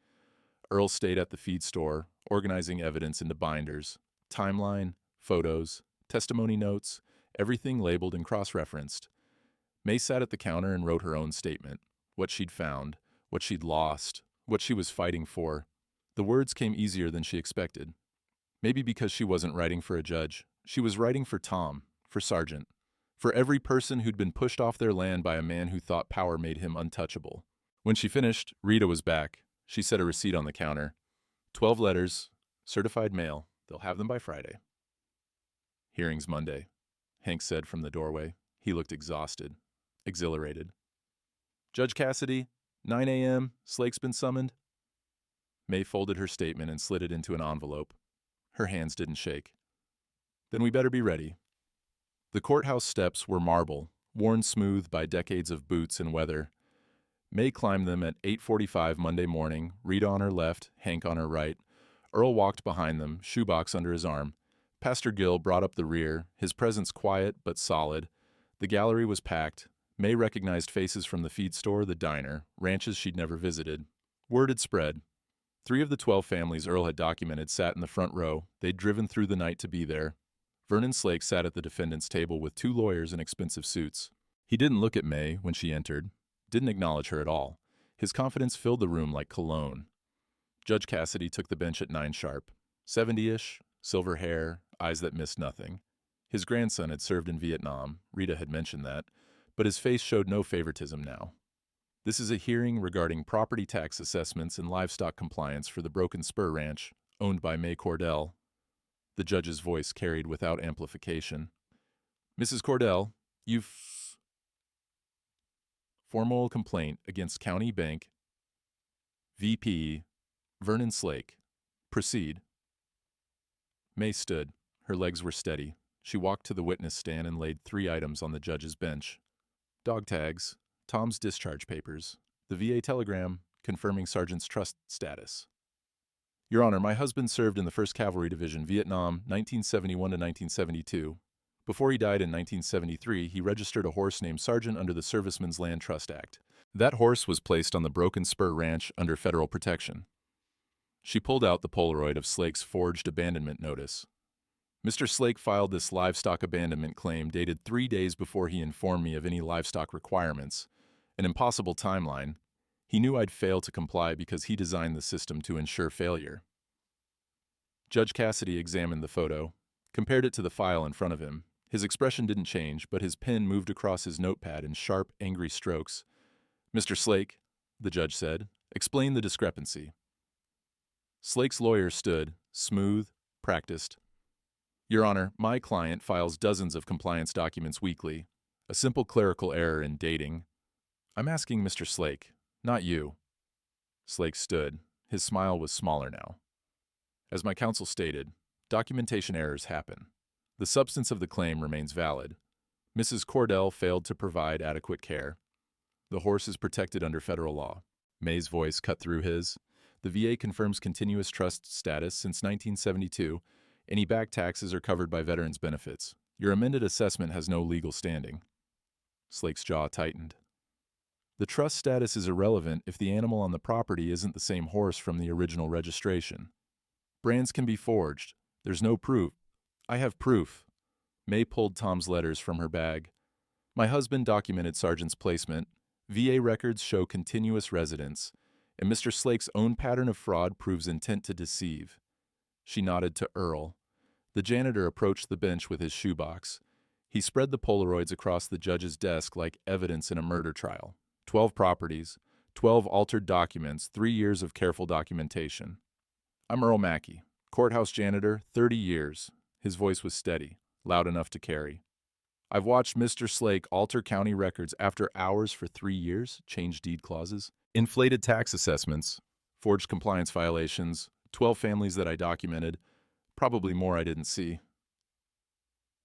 Earl stayed at the feed store, organizing evidence into binders, timeline, photos, testimony notes, everything labeled and cross-referenced. May sat at the counter and wrote her own statement, what she'd found, what she'd lost, what she was fighting for. The words came easier than she expected. Maybe because she wasn't writing for a judge. She was writing for Tom, for Sargent, for every person who'd been pushed off their land by a man who thought power made him untouchable. When she finished, Rita was back. She set a receipt on the counter. 12 letters, certified mail. They'll have them by Friday. Hearing's Monday, Hank said from the doorway. He looked exhausted, exhilarated. Judge Cassidy, 9 a.m., Slake's been summoned. May folded her statement and slid it into an envelope. Her hands didn't shake. Then we better be ready. The courthouse steps were marble, worn smooth by decades of boots and weather. May climbed them at 8:45 Monday morning, Rita on her left, Hank on her right. Earl walked behind them, shoebox under his arm. Pastor Gill brought up the rear, his presence quiet but solid. The gallery was packed. May recognized faces from the feed store, the diner, ranches she'd never visited. Word had spread. 3 of the 12 families Earl had documented sat in the front row. They'd driven through the night to be there. Vernon Slake sat at the defendant's table with 2 lawyers in expensive suits. He didn't look at May when she entered, didn't acknowledge her at all. His confidence filled the room like cologne. Judge Cassidy took the bench at 9 sharp. 70-ish, silver hair, eyes that missed nothing. His grandson had served in Vietnam, Rita had mentioned that, but his face showed no favoritism now. This is a hearing regarding property tax assessments and livestock compliance for the Broken Spur Ranch, owned by May Cordell. The judge's voice carried without amplification. Mrs. Cordell, you've... Formal complaint against County Bank VP, Vernon Slake. Proceed. May stood. Her legs were steady. She walked to the witness stand and laid 3 items on the judge's bench. Dog tags, Tom's discharge papers, the VA telegram confirming Sergeant's trust status. Your Honor, my husband served in the 1st Cavalry Division, Vietnam, 1971 to 1972. Before he died in 1973, he registered a horse named Sergeant under the Servicemen's Land Trust Act. That horse was placed on the Broken Spur Ranch under federal protection. She pulled out the Polaroid of Slake's forged abandonment notice. Mr. Slake filed this livestock abandonment claim dated 3 days before he informed me of any livestock requirements, an impossible timeline. He knew I'd fail to comply because he designed the system to ensure failure. Judge Cassidy examined the photo, compared it to the file in front of him. His expression didn't change, but his pen moved across his notepad in sharp, angry strokes. Mr. Slake, the judge said, explain the discrepancy. Slake's lawyer stood, smooth, practiced. Your Honor, my client files dozens of compliance documents weekly. A simple clerical error in dating. I'm asking Mr. Slake, not you. Slake stood. His smile was smaller now. As my counsel stated, documentation errors happen. The substance of the claim remains valid. Mrs. Cordell failed to provide adequate care. The horse is protected under federal law. May's voice cut through his. The VA confirms continuous trust status since 1972. Any back taxes are covered by veterans' benefits. Your amended assessment has no legal standing. Slake's jaw tightened. The trust status is irrelevant if the animal on the property isn't the same horse from the original registration. Brands can be forged. There's no proof. I have proof. May pulled Tom's letters from her bag. My husband documented Sergeant's placement. VA records show continuous residence, and Mr. Slake's own pattern of fraud proves intent to deceive. She nodded to Earl. The janitor approached the bench with his shoebox. He spread the Polaroids across the judge's desk like evidence in a murder trial. 12 properties, 12 altered documents, 3 years of careful documentation. I'm Earl Mackey, courthouse janitor, 30 years. His voice was steady, loud enough to carry. I've watched Mr. Slake alter county records after hours for 3 years, change deed clauses, inflated tax assessments, forged compliance violations, 12 families that I documented, probably more I didn't see.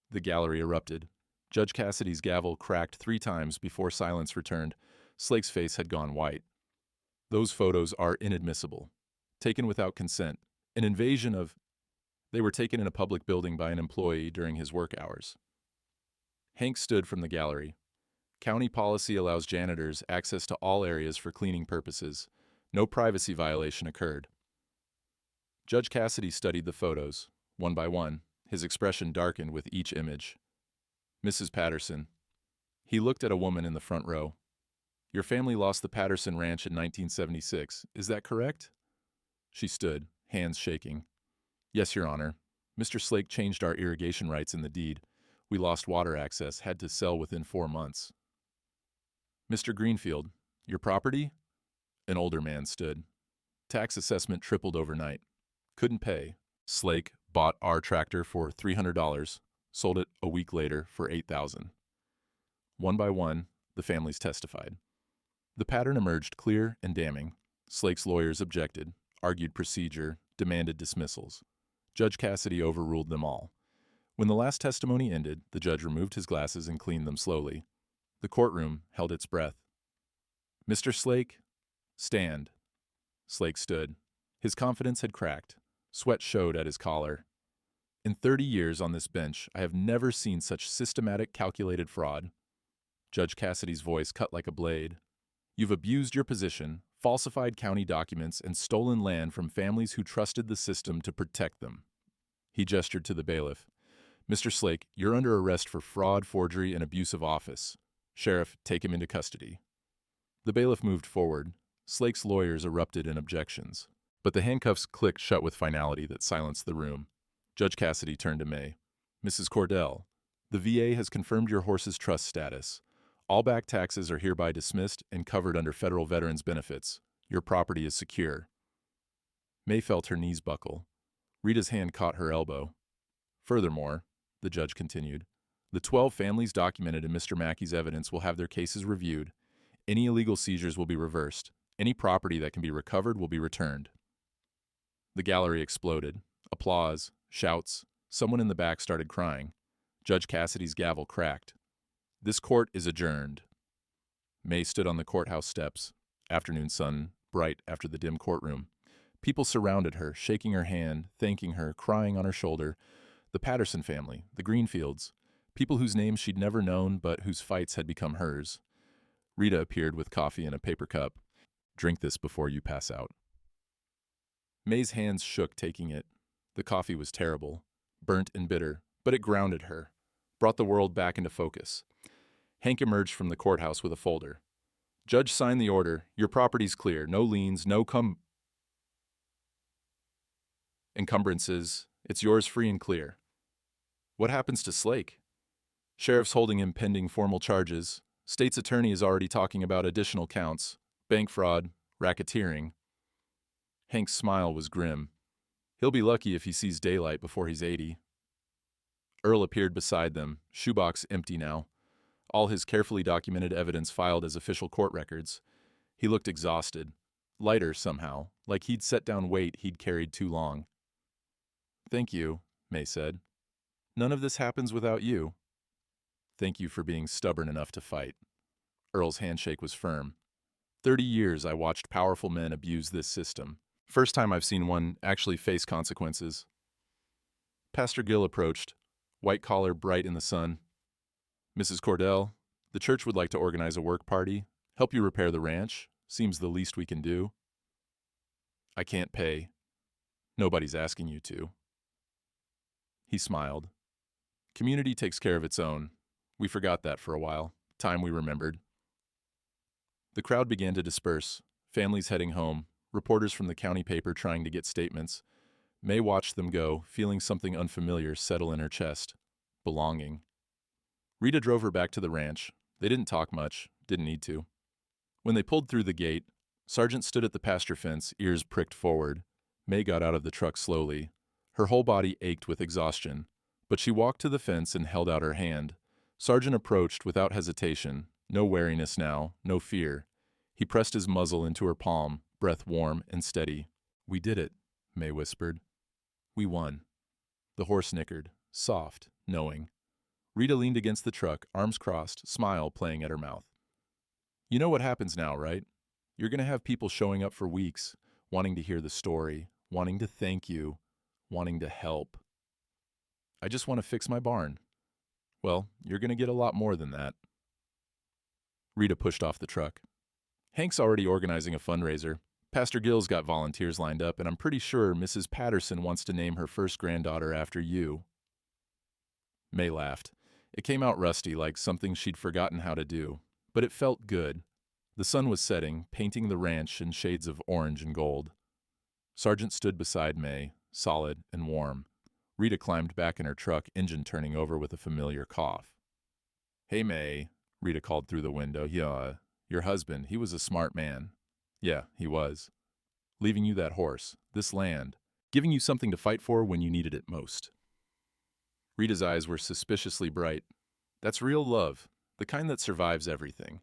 The gallery erupted. Judge Cassidy's gavel cracked 3 times before silence returned. Slake's face had gone white. Those photos are inadmissible. Taken without consent. An invasion of... They were taken in a public building by an employee during his work hours. Hank stood from the gallery. County policy allows janitors access to all areas for cleaning purposes. No privacy violation occurred. Judge Cassidy studied the photos, one by one. His expression darkened with each image. Mrs. Patterson. He looked at a woman in the front row. Your family lost the Patterson Ranch in 1976. Is that correct? She stood, hands shaking. Yes, Your Honor. Mr. Slake changed our irrigation rights in the deed. We lost water access, had to sell within 4 months. Mr. Greenfield, your property? An older man stood. Tax assessment tripled overnight. Couldn't pay. Slake bought our tractor for $300, sold it a week later for $8,000. One by one, the families testified. The pattern emerged clear and damning. Slake's lawyers objected, argued procedure, demanded dismissals. Judge Cassidy overruled them all. When the last testimony ended, the judge removed his glasses and cleaned them slowly. The courtroom held its breath. Mr. Slake, stand. Slake stood. His confidence had cracked. Sweat showed at his collar. In 30 years on this bench, I have never seen such systematic, calculated fraud. Judge Cassidy's voice cut like a blade. You've abused your position, falsified county documents, and stolen land from families who trusted the system to protect them. He gestured to the bailiff. Mr. Slake, you're under arrest for fraud, forgery, and abuse of office. Sheriff, take him into custody. The bailiff moved forward. Slake's lawyers erupted in objections. But the handcuffs clicked shut with finality that silenced the room. Judge Cassidy turned to May. Mrs. Cordell, the VA has confirmed your horse's trust status. All back taxes are hereby dismissed and covered under federal veterans' benefits. Your property is secure. May felt her knees buckle. Rita's hand caught her elbow. Furthermore, the judge continued, the 12 families documented in Mr. Mackey's evidence will have their cases reviewed. Any illegal seizures will be reversed. Any property that can be recovered will be returned. The gallery exploded. Applause, shouts. Someone in the back started crying. Judge Cassidy's gavel cracked. This court is adjourned. May stood on the courthouse steps. Afternoon sun, bright after the dim courtroom. People surrounded her, shaking her hand, thanking her, crying on her shoulder. The Patterson family, the Greenfields, people whose names she'd never known but whose fights had become hers. Rita appeared with coffee in a paper cup. Drink this before you pass out. May's hands shook taking it. The coffee was terrible, burnt and bitter, but it grounded her, brought the world back into focus. Hank emerged from the courthouse with a folder. Judge signed the order. Your property's clear. No liens, no encumbrances. It's yours free and clear. What happens to Slake? Sheriff's holding him pending formal charges. State's attorney is already talking about additional counts. Bank fraud, racketeering. Hank's smile was grim. He'll be lucky if he sees daylight before he's 80. Earl appeared beside them, shoebox empty now. All his carefully documented evidence filed as official court records. He looked exhausted, lighter somehow, like he'd set down weight he'd carried too long. Thank you, May said. None of this happens without you. Thank you for being stubborn enough to fight. Earl's handshake was firm. 30 years I watched powerful men abuse this system. First time I've seen one actually face consequences. Pastor Gill approached, white collar bright in the sun. Mrs. Cordell, the church would like to organize a work party, help you repair the ranch. Seems the least we can do. I can't pay. Nobody's asking you to. He smiled. Community takes care of its own. We forgot that for a while. Time we remembered. The crowd began to disperse, families heading home, reporters from the county paper trying to get statements. May watched them go, feeling something unfamiliar settle in her chest. Belonging. Rita drove her back to the ranch. They didn't talk much, didn't need to. When they pulled through the gate, Sargent stood at the pasture fence, ears pricked forward. May got out of the truck slowly. Her whole body ached with exhaustion, but she walked to the fence and held out her hand. Sargent approached without hesitation, no wariness now, no fear. He pressed his muzzle into her palm, breath warm and steady. We did it, May whispered. We won. The horse nickered, soft, knowing. Rita leaned against the truck, arms crossed, smile playing at her mouth. You know what happens now, right? You're going to have people showing up for weeks, wanting to hear the story, wanting to thank you, wanting to help. I just want to fix my barn. Well, you're going to get a lot more than that. Rita pushed off the truck. Hank's already organizing a fundraiser. Pastor Gill's got volunteers lined up, and I'm pretty sure Mrs. Patterson wants to name her first granddaughter after you. May laughed. It came out rusty, like something she'd forgotten how to do, but it felt good. The sun was setting, painting the ranch in shades of orange and gold. Sargent stood beside May, solid and warm. Rita climbed back in her truck, engine turning over with a familiar cough. Hey, May, Rita called through the window. Yeah, your husband, he was a smart man. Yeah, he was. Leaving you that horse, this land, giving you something to fight for when you needed it most. Rita's eyes were suspiciously bright. That's real love, the kind that survives everything.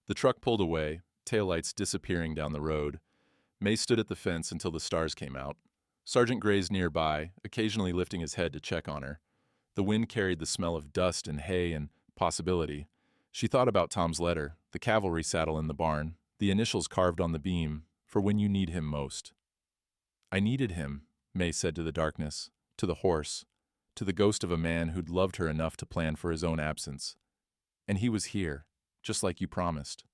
The truck pulled away, taillights disappearing down the road. May stood at the fence until the stars came out. Sergeant grazed nearby, occasionally lifting his head to check on her. The wind carried the smell of dust and hay and possibility. She thought about Tom's letter, the cavalry saddle in the barn, the initials carved on the beam, for when you need him most. I needed him, May said to the darkness, to the horse, to the ghost of a man who'd loved her enough to plan for his own absence. And he was here, just like you promised.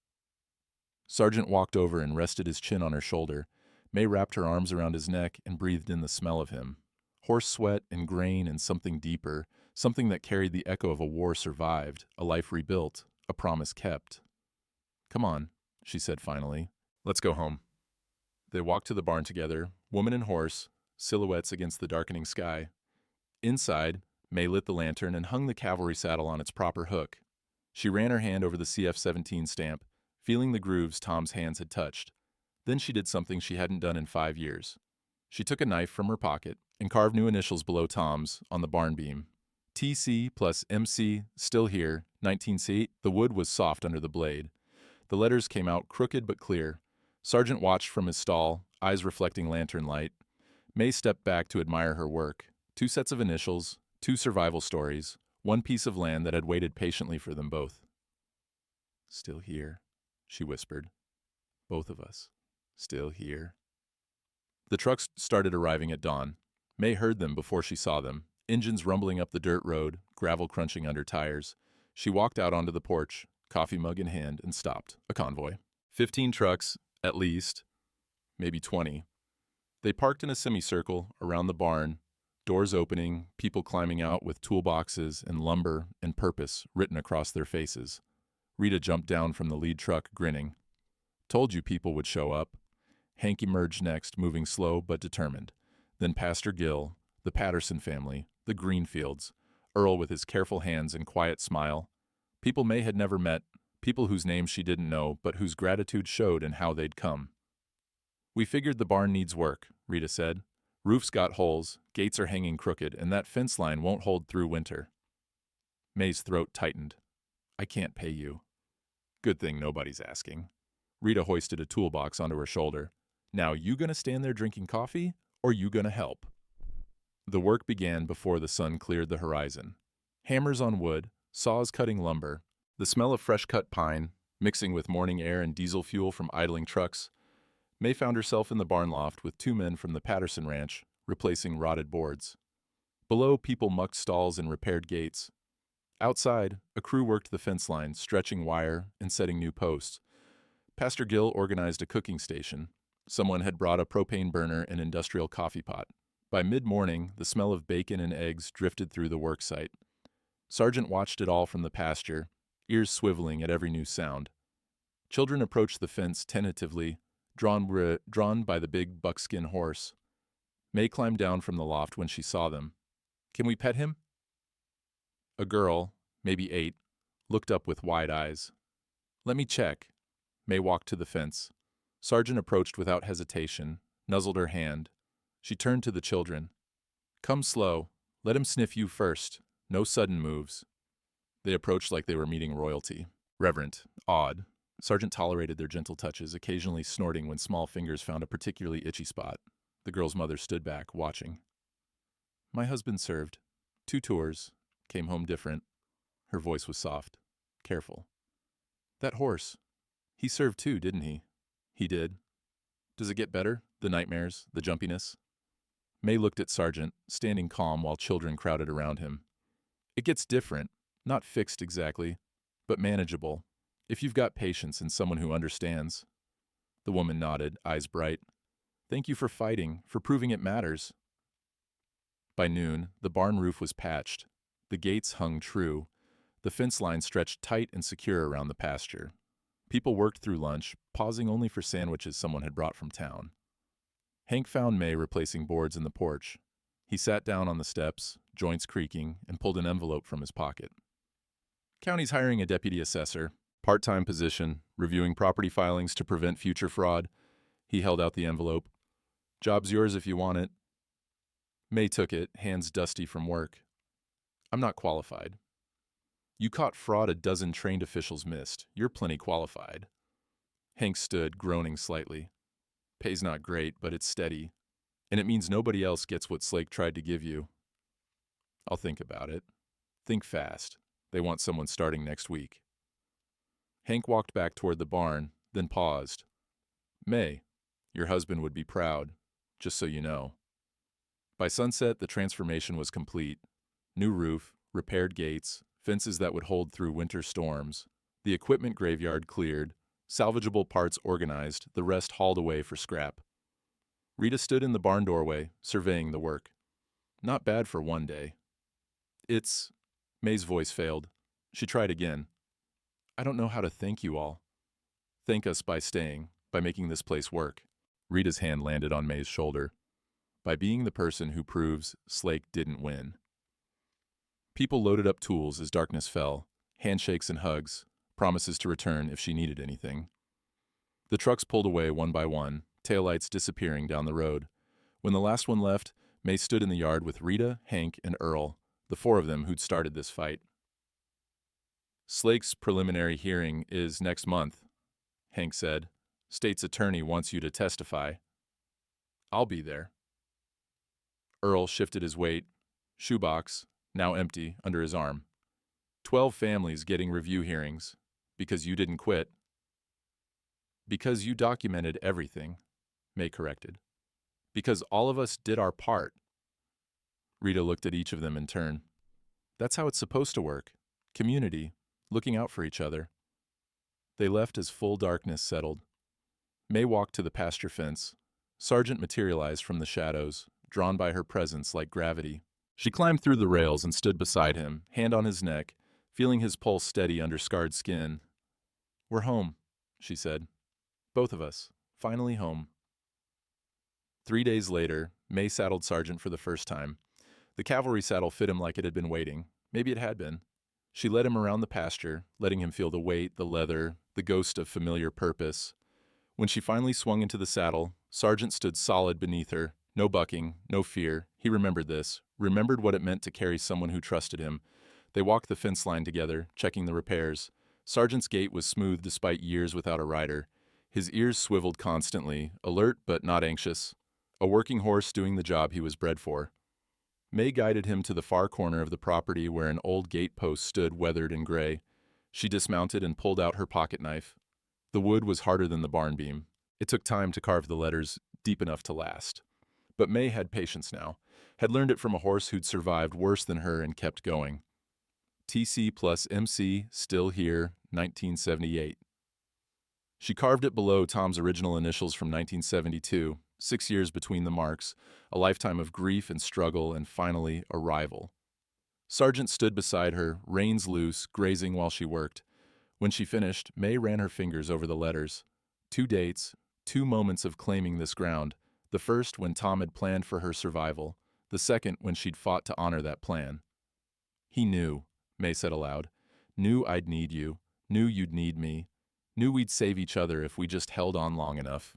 Sargent walked over and rested his chin on her shoulder. May wrapped her arms around his neck and breathed in the smell of him. Horse sweat and grain and something deeper, something that carried the echo of a war survived, a life rebuilt, a promise kept. Come on, she said finally. Let's go home. They walked to the barn together, woman and horse, silhouettes against the darkening sky. Inside, May lit the lantern and hung the cavalry saddle on its proper hook. She ran her hand over the CF-17 stamp, feeling the grooves Tom's hands had touched. Then she did something she hadn't done in 5 years. She took a knife from her pocket and carved new initials below Tom's on the barn beam. TC plus MC, still here, 19C. The wood was soft under the blade. The letters came out crooked but clear. Sargent watched from his stall, eyes reflecting lantern light. May stepped back to admire her work. 2 sets of initials, 2 survival stories, 1 piece of land that had waited patiently for them both. "Still here," she whispered. "Both of us. Still here." The trucks started arriving at dawn. May heard them before she saw them, engines rumbling up the dirt road, gravel crunching under tires. She walked out onto the porch, coffee mug in hand, and stopped. A convoy. 15 trucks, at least. Maybe 20. They parked in a semicircle around the barn, doors opening, people climbing out with toolboxes and lumber and purpose written across their faces. Rita jumped down from the lead truck, grinning. "Told you people would show up." Hank emerged next, moving slow but determined. Then Pastor Gill, the Patterson family, the Greenfields, Earl with his careful hands and quiet smile. People May had never met, people whose names she didn't know, but whose gratitude showed in how they'd come. "We figured the barn needs work," Rita said. "Roof's got holes, gates are hanging crooked, and that fence line won't hold through winter." May's throat tightened. "I can't pay you." "Good thing nobody's asking." Rita hoisted a toolbox onto her shoulder. "Now you gonna stand there drinking coffee, or you gonna help?" The work began before the sun cleared the horizon. Hammers on wood, saws cutting lumber, the smell of fresh-cut pine, mixing with morning air and diesel fuel from idling trucks. May found herself in the barn loft with 2 men from the Patterson ranch, replacing rotted boards. Below, people mucked stalls and repaired gates. Outside, a crew worked the fence line, stretching wire and setting new posts. Pastor Gill organized a cooking station. Someone had brought a propane burner and industrial coffee pot. By mid-morning, the smell of bacon and eggs drifted through the work site. Sargent watched it all from the pasture, ears swiveling at every new sound. Children approached the fence tentatively, drawn by the big buckskin horse. May climbed down from the loft when she saw them. "Can we pet him?" A girl, maybe 8, looked up with wide eyes. "Let me check." May walked to the fence. Sargent approached without hesitation, nuzzled her hand. She turned to the children. "Come slow. Let him sniff you first. No sudden moves." They approached like they were meeting royalty. Reverent, awed. Sargent tolerated their gentle touches, occasionally snorting when small fingers found a particularly itchy spot. The girl's mother stood back, watching. "My husband served. 2 tours. Came home different." Her voice was soft, careful. "That horse. He served too, didn't he?" "He did." "Does it get better? The nightmares, the jumpiness?" May looked at Sargent, standing calm while children crowded around him. "It gets different. Not fixed exactly, but manageable. If you've got patience and someone who understands." The woman nodded, eyes bright. "Thank you for fighting, for proving it matters." By noon, the barn roof was patched. The gates hung true. The fence line stretched tight and secure around the pasture. People worked through lunch, pausing only for sandwiches someone had brought from town. Hank found May replacing boards in the porch. He sat down on the steps, joints creaking, and pulled an envelope from his pocket. "County's hiring a deputy assessor. Part-time position, reviewing property filings to prevent future fraud." He held out the envelope. "Job's yours if you want it." May took it, hands dusty from work. "I'm not qualified." "You caught fraud a dozen trained officials missed. You're plenty qualified." Hank stood, groaning slightly. "Pay's not great, but it's steady. And it means nobody else gets what Slake tried to give you." "I'll think about it." "Think fast. They want someone starting next week." Hank walked back toward the barn, then paused. "May, your husband would be proud, just so you know." By sunset, the transformation was complete. New roof, repaired gates, fences that would hold through winter storms, the equipment graveyard cleared, salvageable parts organized, the rest hauled away for scrap. Rita stood in the barn doorway, surveying the work. "Not bad for one day." "It's—" May's voice failed. She tried again. "I don't know how to thank you all." "Thank us by staying, by making this place work." Rita's hand landed on May's shoulder. "By being the person who proves Slake didn't win." People loaded up tools as darkness fell, handshakes and hugs, promises to return if she needed anything. The trucks pulled away one by one, taillights disappearing down the road. When the last one left, May stood in the yard with Rita, Hank, and Earl, the 4 of them who'd started this fight. "Slake's preliminary hearing is next month," Hank said, State's attorney wants you to testify. I'll be there. Earl shifted his weight, shoebox, now empty, under his arm. 12 families getting review hearings. Because you didn't quit. Because you documented everything, May corrected. Because all of us did our part. Rita looked at each of them in turn. That's how it's supposed to work. Community, looking out for each other. They left as full darkness settled. May walked to the pasture fence. Sargent materialized from the shadows, drawn by her presence like gravity. She climbed through the rails and stood beside him, hand on his neck, feeling his pulse steady under scarred skin. We're home, she said. Both of us, finally home. 3 days later, May saddled Sargent for the first time. The cavalry saddle fit him like it had been waiting. Maybe it had been. She led him around the pasture, letting him feel the weight, the leather, the ghost of familiar purpose. When she finally swung into the saddle, Sargent stood solid beneath her. No bucking, no fear. He remembered this, remembered what it meant to carry someone who trusted him. They walked the fence line together, checking the repairs. Sargent's gait was smooth despite years without a rider. His ears swiveled constantly, alert but not anxious. A working horse doing the job he was bred for. May guided him to the far corner of the property where an old gate post stood weathered and gray. She dismounted and pulled out her pocket knife. The wood was harder than the barn beam. It took time to carve the letters deep enough to last. But May had patience now, had learned it from a horse who'd survived worse than her and kept going. TC plus MC, still here, 1978. She carved it below Tom's original initials from 1972, 6 years between the marks, a lifetime of grief and struggle, and finally, arrival. Sargent stood beside her, reins loose, grazing while she worked. When she finished, May ran her fingers over the letters. 2 dates, 2 moments of claiming this ground. The first when Tom had planned for her survival, the second when she'd fought to honor that plan. He knew, May said aloud. Knew I'd need you, knew you'd need me, knew we'd save each other if we just held on long enough.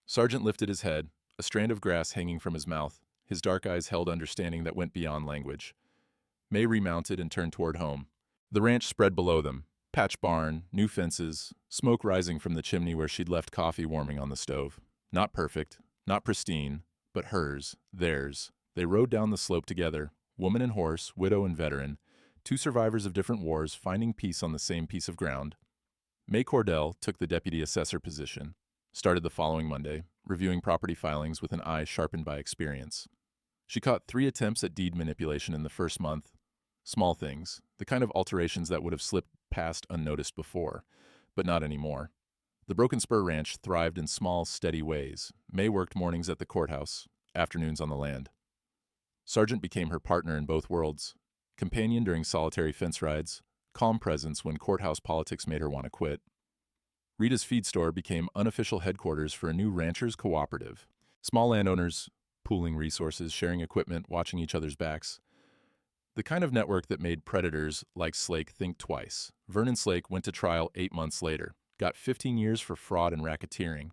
Sargent lifted his head, a strand of grass hanging from his mouth. His dark eyes held understanding that went beyond language. May remounted and turned toward home. The ranch spread below them. Patch barn, new fences, smoke rising from the chimney where she'd left coffee warming on the stove. Not perfect, not pristine, but hers, theirs. They rode down the slope together, woman and horse, widow and veteran, 2 survivors of different wars finding peace on the same piece of ground. May Cordell took the deputy assessor position, started the following Monday, reviewing property filings with an eye sharpened by experience. She caught 3 attempts at deed manipulation in the first month. Small things, the kind of alterations that would have slipped past unnoticed before, but not anymore. The Broken Spur Ranch thrived in small, steady ways. May worked mornings at the courthouse, afternoons on the land. Sargent became her partner in both worlds, companion during solitary fence rides, calm presence when courthouse politics made her want to quit. Rita's feed store became unofficial headquarters for a new ranchers' cooperative. Small landowners, pooling resources, sharing equipment, watching each other's backs. The kind of network that made predators like Slake think twice. Vernon Slake went to trial 8 months later, got 15 years for fraud and racketeering.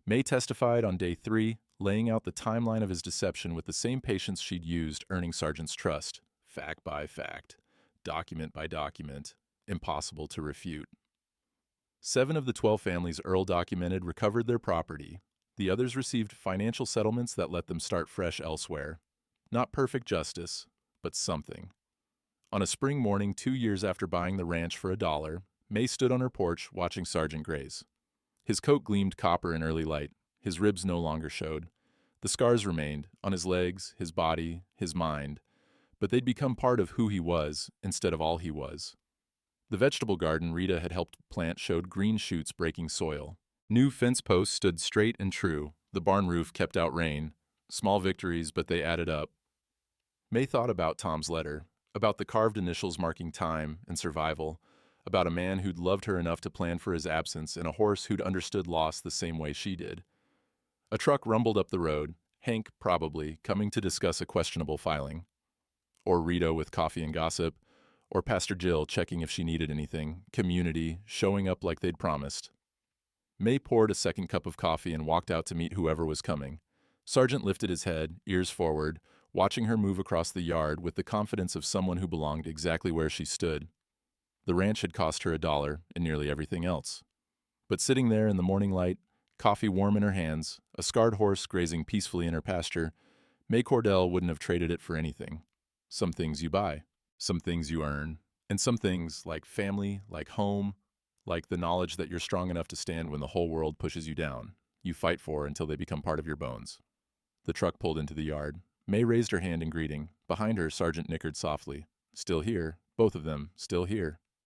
May testified on day 3, laying out the timeline of his deception with the same patience she'd used earning Sargent's trust. Fact by fact, document by document, impossible to refute. 7 of the 12 families Earl documented recovered their property. The others received financial settlements that let them start fresh elsewhere. Not perfect justice, but something. On a spring morning 2 years after buying the ranch for $1, May stood on her porch watching Sargent graze. His coat gleamed copper in early light. His ribs no longer showed. The scars remained, on his legs, his body, his mind, but they'd become part of who he was instead of all he was. The vegetable garden Rita had helped plant showed green shoots breaking soil. New fence posts stood straight and true. The barn roof kept out rain. Small victories, but they added up. May thought about Tom's letter, about the carved initials marking time and survival, about a man who'd loved her enough to plan for his absence and a horse who'd understood loss the same way she did. A truck rumbled up the road, Hank, probably, coming to discuss a questionable filing. Or Rita with coffee and gossip, or Pastor Jill checking if she needed anything, community, showing up like they'd promised. May poured a second cup of coffee and walked out to meet whoever was coming. Sargent lifted his head, ears forward, watching her move across the yard with the confidence of someone who belonged exactly where she stood. The ranch had cost her $1 and nearly everything else. But sitting there in the morning light, coffee warm in her hands, a scarred horse grazing peacefully in her pasture, May Cordell wouldn't have traded it for anything. Some things you buy, some things you earn, and some things like family, like home, like the knowledge that you're strong enough to stand when the whole world pushes you down, you fight for until they become part of your bones. The truck pulled into the yard. May raised her hand in greeting. Behind her, Sergeant nickered softly. Still here, both of them, still here.